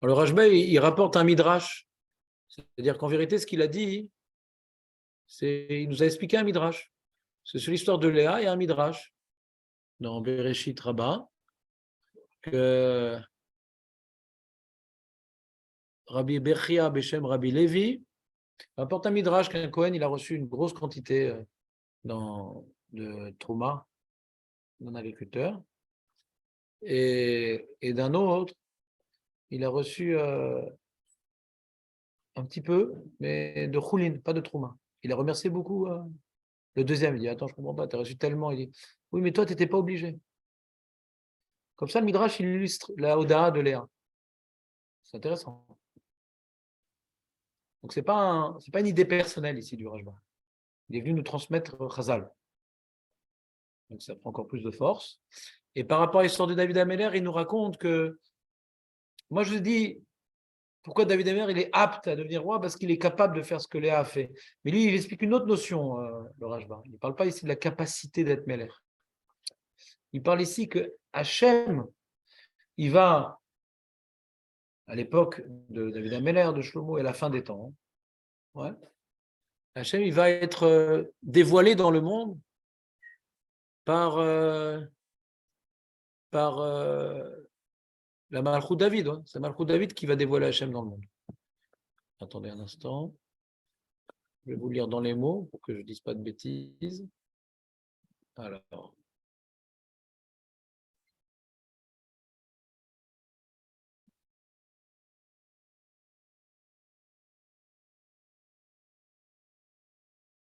le Rajba, il rapporte un midrash. C'est-à-dire qu'en vérité, ce qu'il a dit, il nous a expliqué un midrash. C'est sur l'histoire de Léa, il y a un midrash dans Bereshit Rabbah que Rabbi Bechia Beshem Rabbi Levi rapporte un midrash qu'un Cohen il a reçu une grosse quantité de Trouma d'un agriculteur et d'un autre il a reçu un petit peu mais de Choulin, pas de Trouma. Il a remercié beaucoup le deuxième. Il dit attends, je comprends pas, tu as reçu tellement. Il dit oui, mais toi tu n'étais pas obligé. Comme ça, le midrash il illustre la Oda de Léa. C'est intéressant. Donc, ce n'est pas une idée personnelle ici du Rajba. Il est venu nous transmettre Chazal. Donc, ça prend encore plus de force. Et par rapport à l'histoire de David Améler, il nous raconte que, moi je dis, pourquoi David Améler il est apte à devenir roi? Parce qu'il est capable de faire ce que Léa a fait. Mais lui, il explique une autre notion, le Rajba. Il ne parle pas ici de la capacité d'être Méler. Il parle ici que Hachem, il va, à l'époque de David Améler, de Shlomo, et à la fin des temps, ouais, Hachem, il va être dévoilé dans le monde par la Malchut David. Ouais. C'est Malchut David qui va dévoiler Hachem dans le monde. Attendez un instant. Je vais vous lire dans les mots pour que je ne dise pas de bêtises. Alors.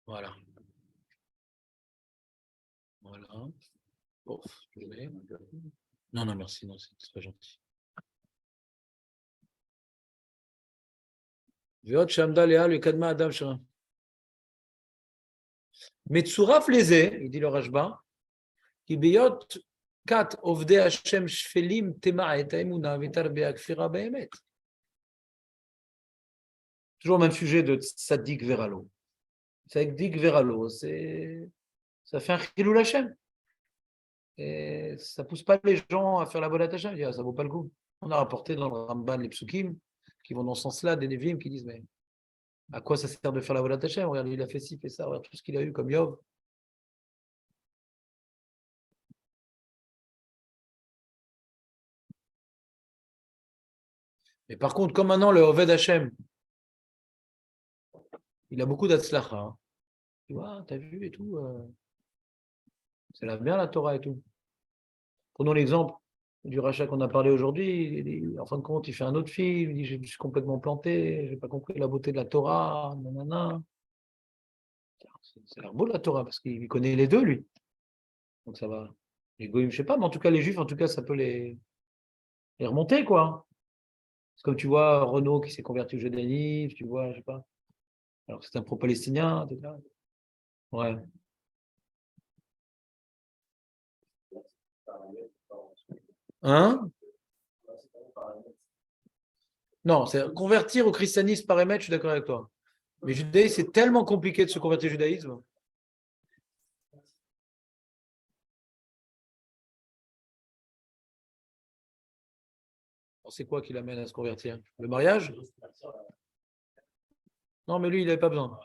Voilà. Voilà. Oh, non, non, merci. Non, c'est très gentil. Veot Shamda Léa, le Kadma Adam Shara. Metsuraf Leze, il dit le Rajba, qui beyot kat ovde Hashem shfelim tema et aimuna vitar beakfira behemet. Toujours le même sujet de Tzadik Veralo. Tzadik Veralo, ça fait un chilou Hashem. Et ça ne pousse pas les gens à faire la bonne Hashem. Ça ne vaut pas le coup. On a rapporté dans le Ramban les psukim qui vont dans ce sens-là, des Nevim qui disent mais à quoi ça sert de faire la volonté Hashem? Regarde, il a fait ci, fait ça, regarde tout ce qu'il a eu comme Yov. Mais par contre, comme maintenant le Oved Hashem, il a beaucoup d'Atzlacha. Hein. Tu vois, t'as vu et tout. Ça lave bien la Torah et tout. Prenons l'exemple du rachat qu'on a parlé aujourd'hui, en fin de compte, il fait un autre film, il dit, je me suis complètement planté, je n'ai pas compris la beauté de la Torah, nanana. Ça a l'air beau la Torah, parce qu'il connaît les deux, lui. Donc ça va. Les goïms, je sais pas, mais en tout cas, les juifs, en tout cas, ça peut les remonter, quoi. C'est comme tu vois Renaud qui s'est converti au judaïsme, tu vois, je sais pas. Alors que c'est un pro-palestinien, etc. Ouais. Hein? Non, c'est convertir au christianisme par émettre, je suis d'accord avec toi. Mais judaïsme, c'est tellement compliqué de se convertir au judaïsme. C'est quoi qui l'amène à se convertir? Le mariage? Non, mais lui, il n'avait pas besoin.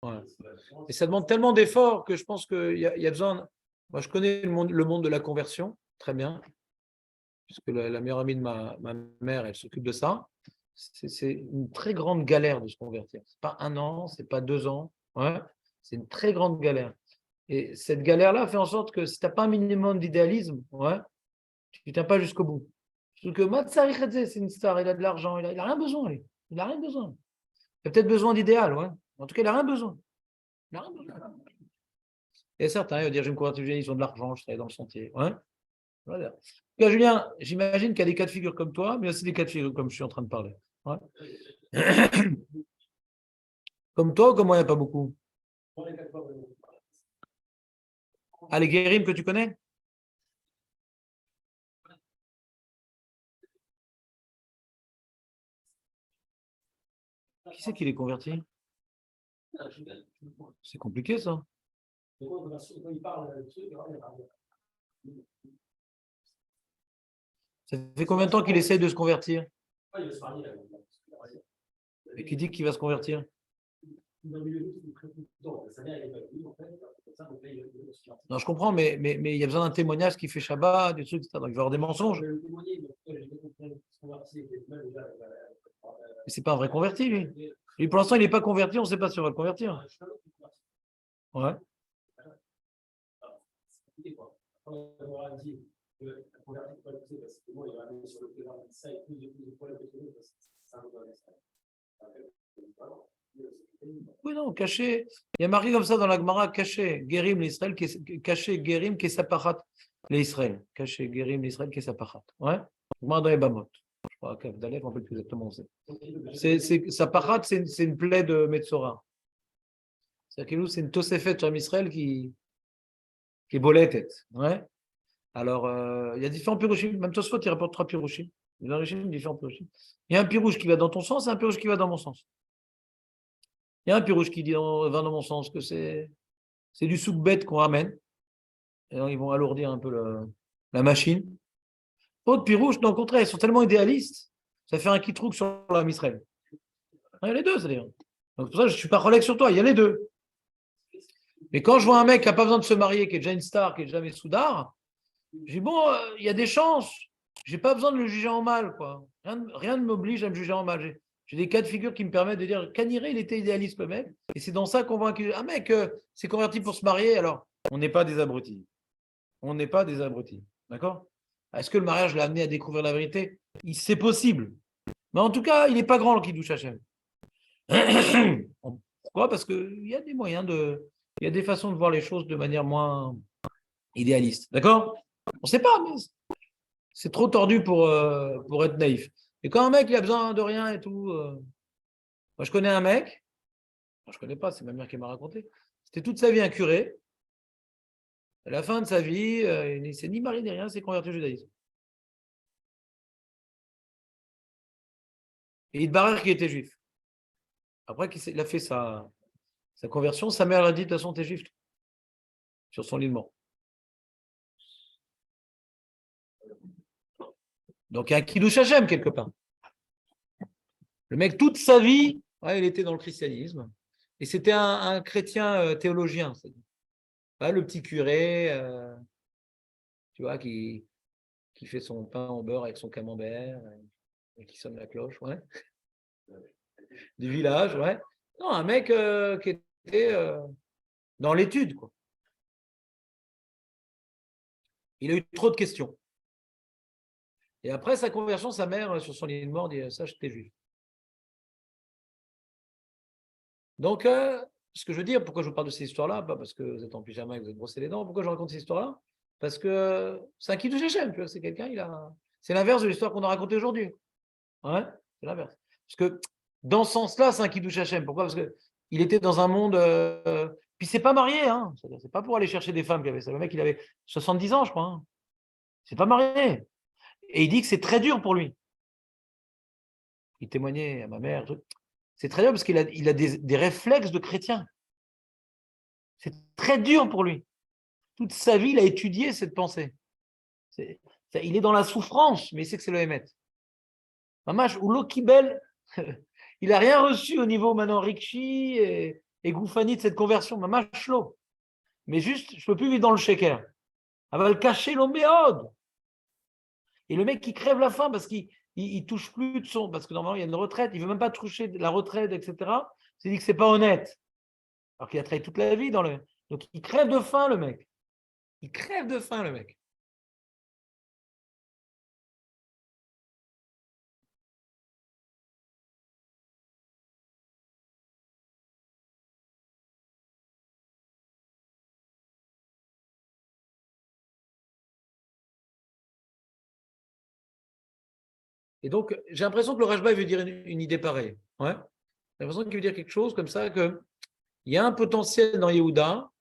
Ouais. Et ça demande tellement d'efforts que je pense qu'il y a besoin. Moi, je connais le monde de la conversion, très bien, puisque la meilleure amie de ma mère, elle s'occupe de ça. C'est une très grande galère de se convertir. Ce n'est pas 1 an, ce n'est pas 2 ans. Ouais. C'est une très grande galère. Et cette galère-là fait en sorte que si tu n'as pas un minimum d'idéalisme, ouais, tu ne tiens pas jusqu'au bout. Parce que Matsari Khadze, c'est une star, il a de l'argent, il n'a rien besoin, lui. Il n'a rien besoin. Il a peut-être besoin d'idéal, ouais. En tout cas, il n'a rien besoin. Il n'a rien besoin. Et certains, il va dire, je vais me convertir, ils ont de l'argent, je serai dans le sentier. Ouais. Voilà. En tout cas, Julien, j'imagine qu'il y a des cas de figure comme toi, mais aussi des cas de figure comme je suis en train de parler. Ouais. Comme toi ou comme moi, il n'y a pas beaucoup? Ah, les guérims que tu connais? Qui c'est qui les convertit? C'est compliqué, ça. Ça fait combien de temps qu'il essaye de se convertir? Et qui dit qu'il va se convertir? Non, je comprends, mais il y a besoin d'un témoignage qui fait Shabbat, des trucs, etc. Donc il va y avoir des mensonges. Mais c'est pas un vrai converti, lui. Lui, pour l'instant, il n'est pas converti, on ne sait pas si on va le convertir. Ouais. Oui, non, caché. Il y a marqué comme ça dans la Gemara, caché, Guérim l'Israël, caché, Guérim, qui s'apparat l'Israël. Caché, Guérim l'Israël, qui s'apparat. Ouais. Gemara dans les Bamot. Je crois qu'à Vdalef, on ne peut plus exactement où c'est. S'apparat, c'est une plaie de Metzora. C'est-à-dire que c'est une Tosefet sur Israël qui est bolette. Ouais. Alors, il y a différents pirouchim. Même Tosfot, il rapporte 3 pirouchim. Il y a différents pirouchim. Il y a un pirouche qui va dans ton sens et un pirouche qui va dans mon sens. Il y a un pirouche qui va dans mon sens que c'est du souk-bête qu'on ramène. Et donc, ils vont alourdir un peu la machine. Autre pirouche, non, au contraire, ils sont tellement idéalistes, ça fait un kitrouk sur la Israël. Il y a les deux, c'est-à-dire. Donc, pour ça, je ne suis pas relègue sur toi, il y a les deux. Mais quand je vois un mec qui n'a pas besoin de se marier, qui est déjà une star, qui est jamais soudard, je dis, bon, il y a des chances. Je n'ai pas besoin de le juger en mal, quoi. Rien ne m'oblige à me juger en mal. J'ai des cas de figure qui me permettent de dire qu'Aniré, il était idéaliste, le mec. Et c'est dans ça qu'on voit un mec s'est converti pour se marier. Alors, on n'est pas des abrutis. On n'est pas des abrutis. D'accord? Est-ce que le mariage l'a amené à découvrir la vérité? C'est possible. Mais en tout cas, il n'est pas grand, le Kiddush Hashem. Pourquoi? Parce qu'il y a des moyens il y a des façons de voir les choses de manière moins idéaliste. D'accord? On ne sait pas, mais c'est trop tordu pour être naïf. Et quand un mec il a besoin de rien et tout, moi je connais un mec, je ne connais pas, c'est ma mère qui m'a raconté, c'était toute sa vie un curé. À la fin de sa vie, il ne s'est ni marié ni rien, il s'est converti au judaïsme. Et il barre qu'il était juif. Après qu'il a fait sa conversion, sa mère a dit, de toute façon, t'es juif, sur son lit de mort. Donc il y a un kiddush Hashem quelque part. Le mec, toute sa vie, il était dans le christianisme. Et c'était un chrétien théologien. Le petit curé, tu vois, qui fait son pain au beurre avec son camembert, et qui sonne la cloche, ouais. Du village, ouais. Non, un mec qui était dans l'étude, quoi. Il a eu trop de questions. Et après sa conversion, sa mère, sur son lit de mort, dit « Sache que t'es juif ». Donc, ce que je veux dire, pourquoi je vous parle de ces histoires-là, pas parce que vous êtes en pyjama et que vous êtes brossé les dents, pourquoi je raconte ces histoires-là? Parce que c'est un Kiddush Hashem, tu vois, c'est quelqu'un, c'est l'inverse de l'histoire qu'on a racontée aujourd'hui. Ouais, c'est l'inverse. Parce que dans ce sens-là, c'est un Kiddush Hashem. Pourquoi? Parce qu'il était dans un monde. Puis c'est pas marié, hein. C'est pas pour aller chercher des femmes qu'il avait ça. Le mec, il avait 70 ans, je crois. Hein. C'est pas marié. Et il dit que c'est très dur pour lui. Il témoignait à ma mère. C'est très dur parce qu'il a des réflexes de chrétien. C'est très dur pour lui. Toute sa vie, il a étudié cette pensée. Il est dans la souffrance, mais il sait que c'est le Hémet. Mamash, ou Lokibel, il n'a rien reçu au niveau maintenant Rikshi et Goufani de cette conversion. Mamash lo. Mais juste, je ne peux plus vivre dans le shaker. Elle va le cacher l'oméode. Et le mec qui crève la faim parce qu'il ne touche plus de son. Parce que normalement, il y a une retraite, il ne veut même pas toucher de la retraite, etc. C'est dit que ce n'est pas honnête. Alors qu'il a travaillé toute la vie dans le. Donc il crève de faim, le mec. Il crève de faim, le mec. Et donc, j'ai l'impression que le Rashba veut dire une idée pareille. Ouais. J'ai l'impression qu'il veut dire quelque chose comme ça, qu'il y a un potentiel dans Yehuda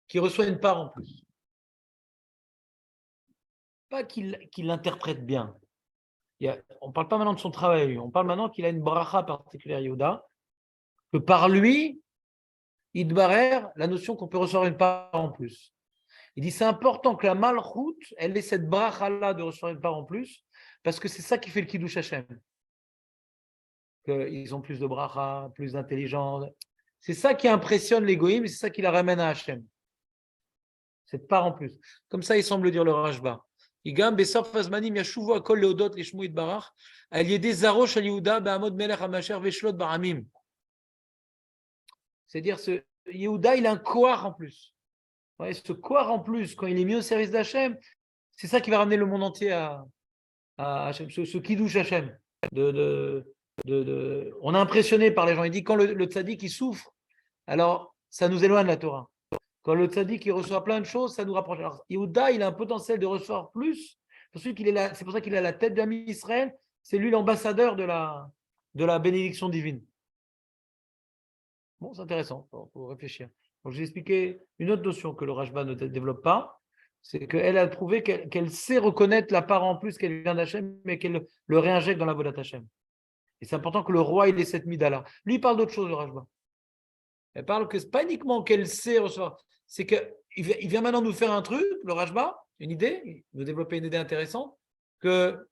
qui reçoit une part en plus. Pas qu'il l'interprète bien. On ne parle pas maintenant de son travail, on parle maintenant qu'il a une bracha particulière, Yehuda, que par lui, il barère la notion qu'on peut recevoir une part en plus. Il dit c'est important que la malchoute, elle ait cette bracha-là de recevoir une part en plus, parce que c'est ça qui fait le Kiddush Hashem. Qu'ils ont plus de bracha, plus d'intelligence. C'est ça qui impressionne les goïms, c'est ça qui la ramène à Hashem. Cette part en plus. Comme ça, il semble dire le Rashba. Igam besor fazmanim yashuvu akol leodot lishmu itbarach al yedei zarosh al Yehuda be'amod melech hamasher veshlot baramim. C'est-à-dire, ce Yehuda, il a un koar en plus. Ouais, ce koar en plus, quand il est mis au service d'Hachem, c'est ça qui va ramener le monde entier à Hachem, ce kiddush Hachem. On est impressionné par les gens. Il dit quand le tzaddik il souffre, alors ça nous éloigne de la Torah. Quand le tzaddik il reçoit plein de choses, ça nous rapproche. Alors Yehuda, il a un potentiel de recevoir plus. C'est pour ça qu'il a la tête d'ami Israël. C'est lui l'ambassadeur de la bénédiction divine. Bon, c'est intéressant, il faut réfléchir. Donc, j'ai expliqué une autre notion que le Rashba ne développe pas, c'est qu'elle a prouvé qu'elle sait reconnaître la part en plus qu'elle vient d'Hachem, mais qu'elle le réinjecte dans la vodat Hachem. Et c'est important que le roi il ait cette mida-là. Lui, il parle d'autre chose, le Rashba. Elle parle que ce n'est pas uniquement qu'elle sait recevoir, c'est qu'il vient maintenant nous faire un truc, le Rashba, une idée, nous développer une idée intéressante, que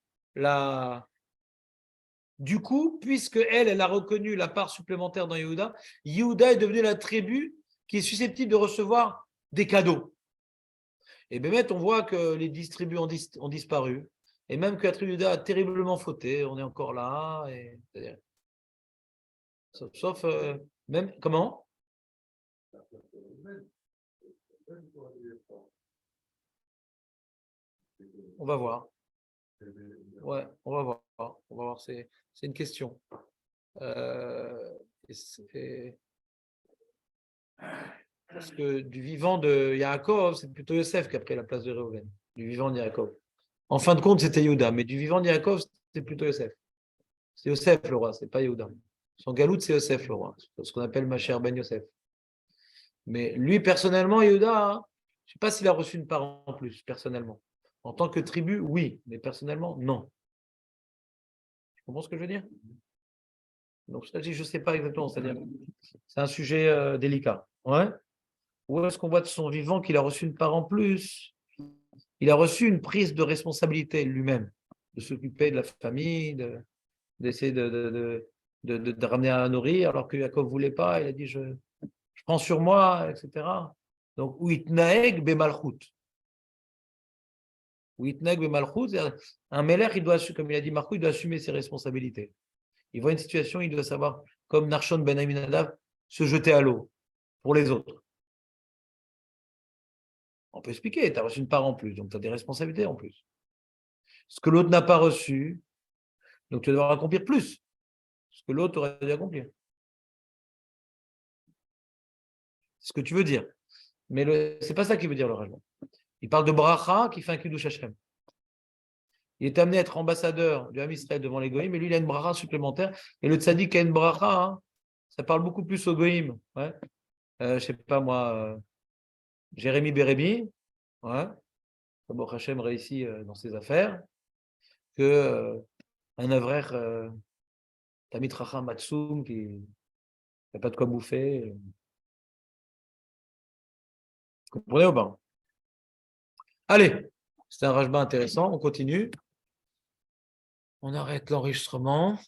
du coup, puisque elle a reconnu la part supplémentaire dans Yehuda, Yehuda est devenu la tribu qui est susceptible de recevoir des cadeaux. Et Bémet, on voit que les distribus ont disparu, et même que la tribu Yehuda a terriblement fauté, on est encore là, sauf même, comment? On va voir. Ouais, on va voir. On va voir, c'est une question. Parce que du vivant de Yaakov, c'est plutôt Yosef qui a pris la place de Réhouven. Du vivant de Yaakov. En fin de compte, c'était Yehuda, mais du vivant de Yaakov, c'était plutôt Yosef. C'est Yosef le roi, c'est pas Yehuda. Son galoute, c'est Yosef le roi. C'est ce qu'on appelle ma chère Ben Yosef. Mais lui, personnellement, Yehuda, hein, je ne sais pas s'il a reçu une part en plus, personnellement. En tant que tribu, oui, mais personnellement, non. Tu comprends ce que je veux dire? Donc, je ne sais pas exactement, c'est-à-dire, c'est un sujet délicat. Ouais. Où est-ce qu'on voit de son vivant qu'il a reçu une part en plus? Il a reçu une prise de responsabilité lui-même, de s'occuper de la famille, d'essayer de ramener à nourrir, alors que Jacob ne voulait pas, il a dit je prends sur moi, etc. Donc, Uitnaeg bemalchut. Uitnaeg bemalchut, un Meller, il doit, comme il a dit Marco, il doit assumer ses responsabilités. Il voit une situation, il doit savoir, comme Narshon ben Aminadav, se jeter à l'eau pour les autres. On peut expliquer, tu as reçu une part en plus, donc tu as des responsabilités en plus. Ce que l'autre n'a pas reçu, donc tu vas devoir accomplir plus. Ce que l'autre aurait dû accomplir. C'est ce que tu veux dire. Mais ce n'est pas ça qu'il veut dire le rajoutement. Il parle de bracha qui fait un kiddush Hashem. Il est amené à être ambassadeur du Ham Israël devant les goïms, mais lui, il a une bracha supplémentaire. Et le tzaddik a une bracha, hein, ça parle beaucoup plus aux goïms. Ouais. Je ne sais pas moi, Jérémy Bérébi, ouais, comme Hashem réussit dans ses affaires, que un avrer Tamit Racham Matsoum qui n'a pas de quoi bouffer. Vous comprenez ou pas? Allez, c'est un rajba intéressant, on continue. On arrête l'enregistrement.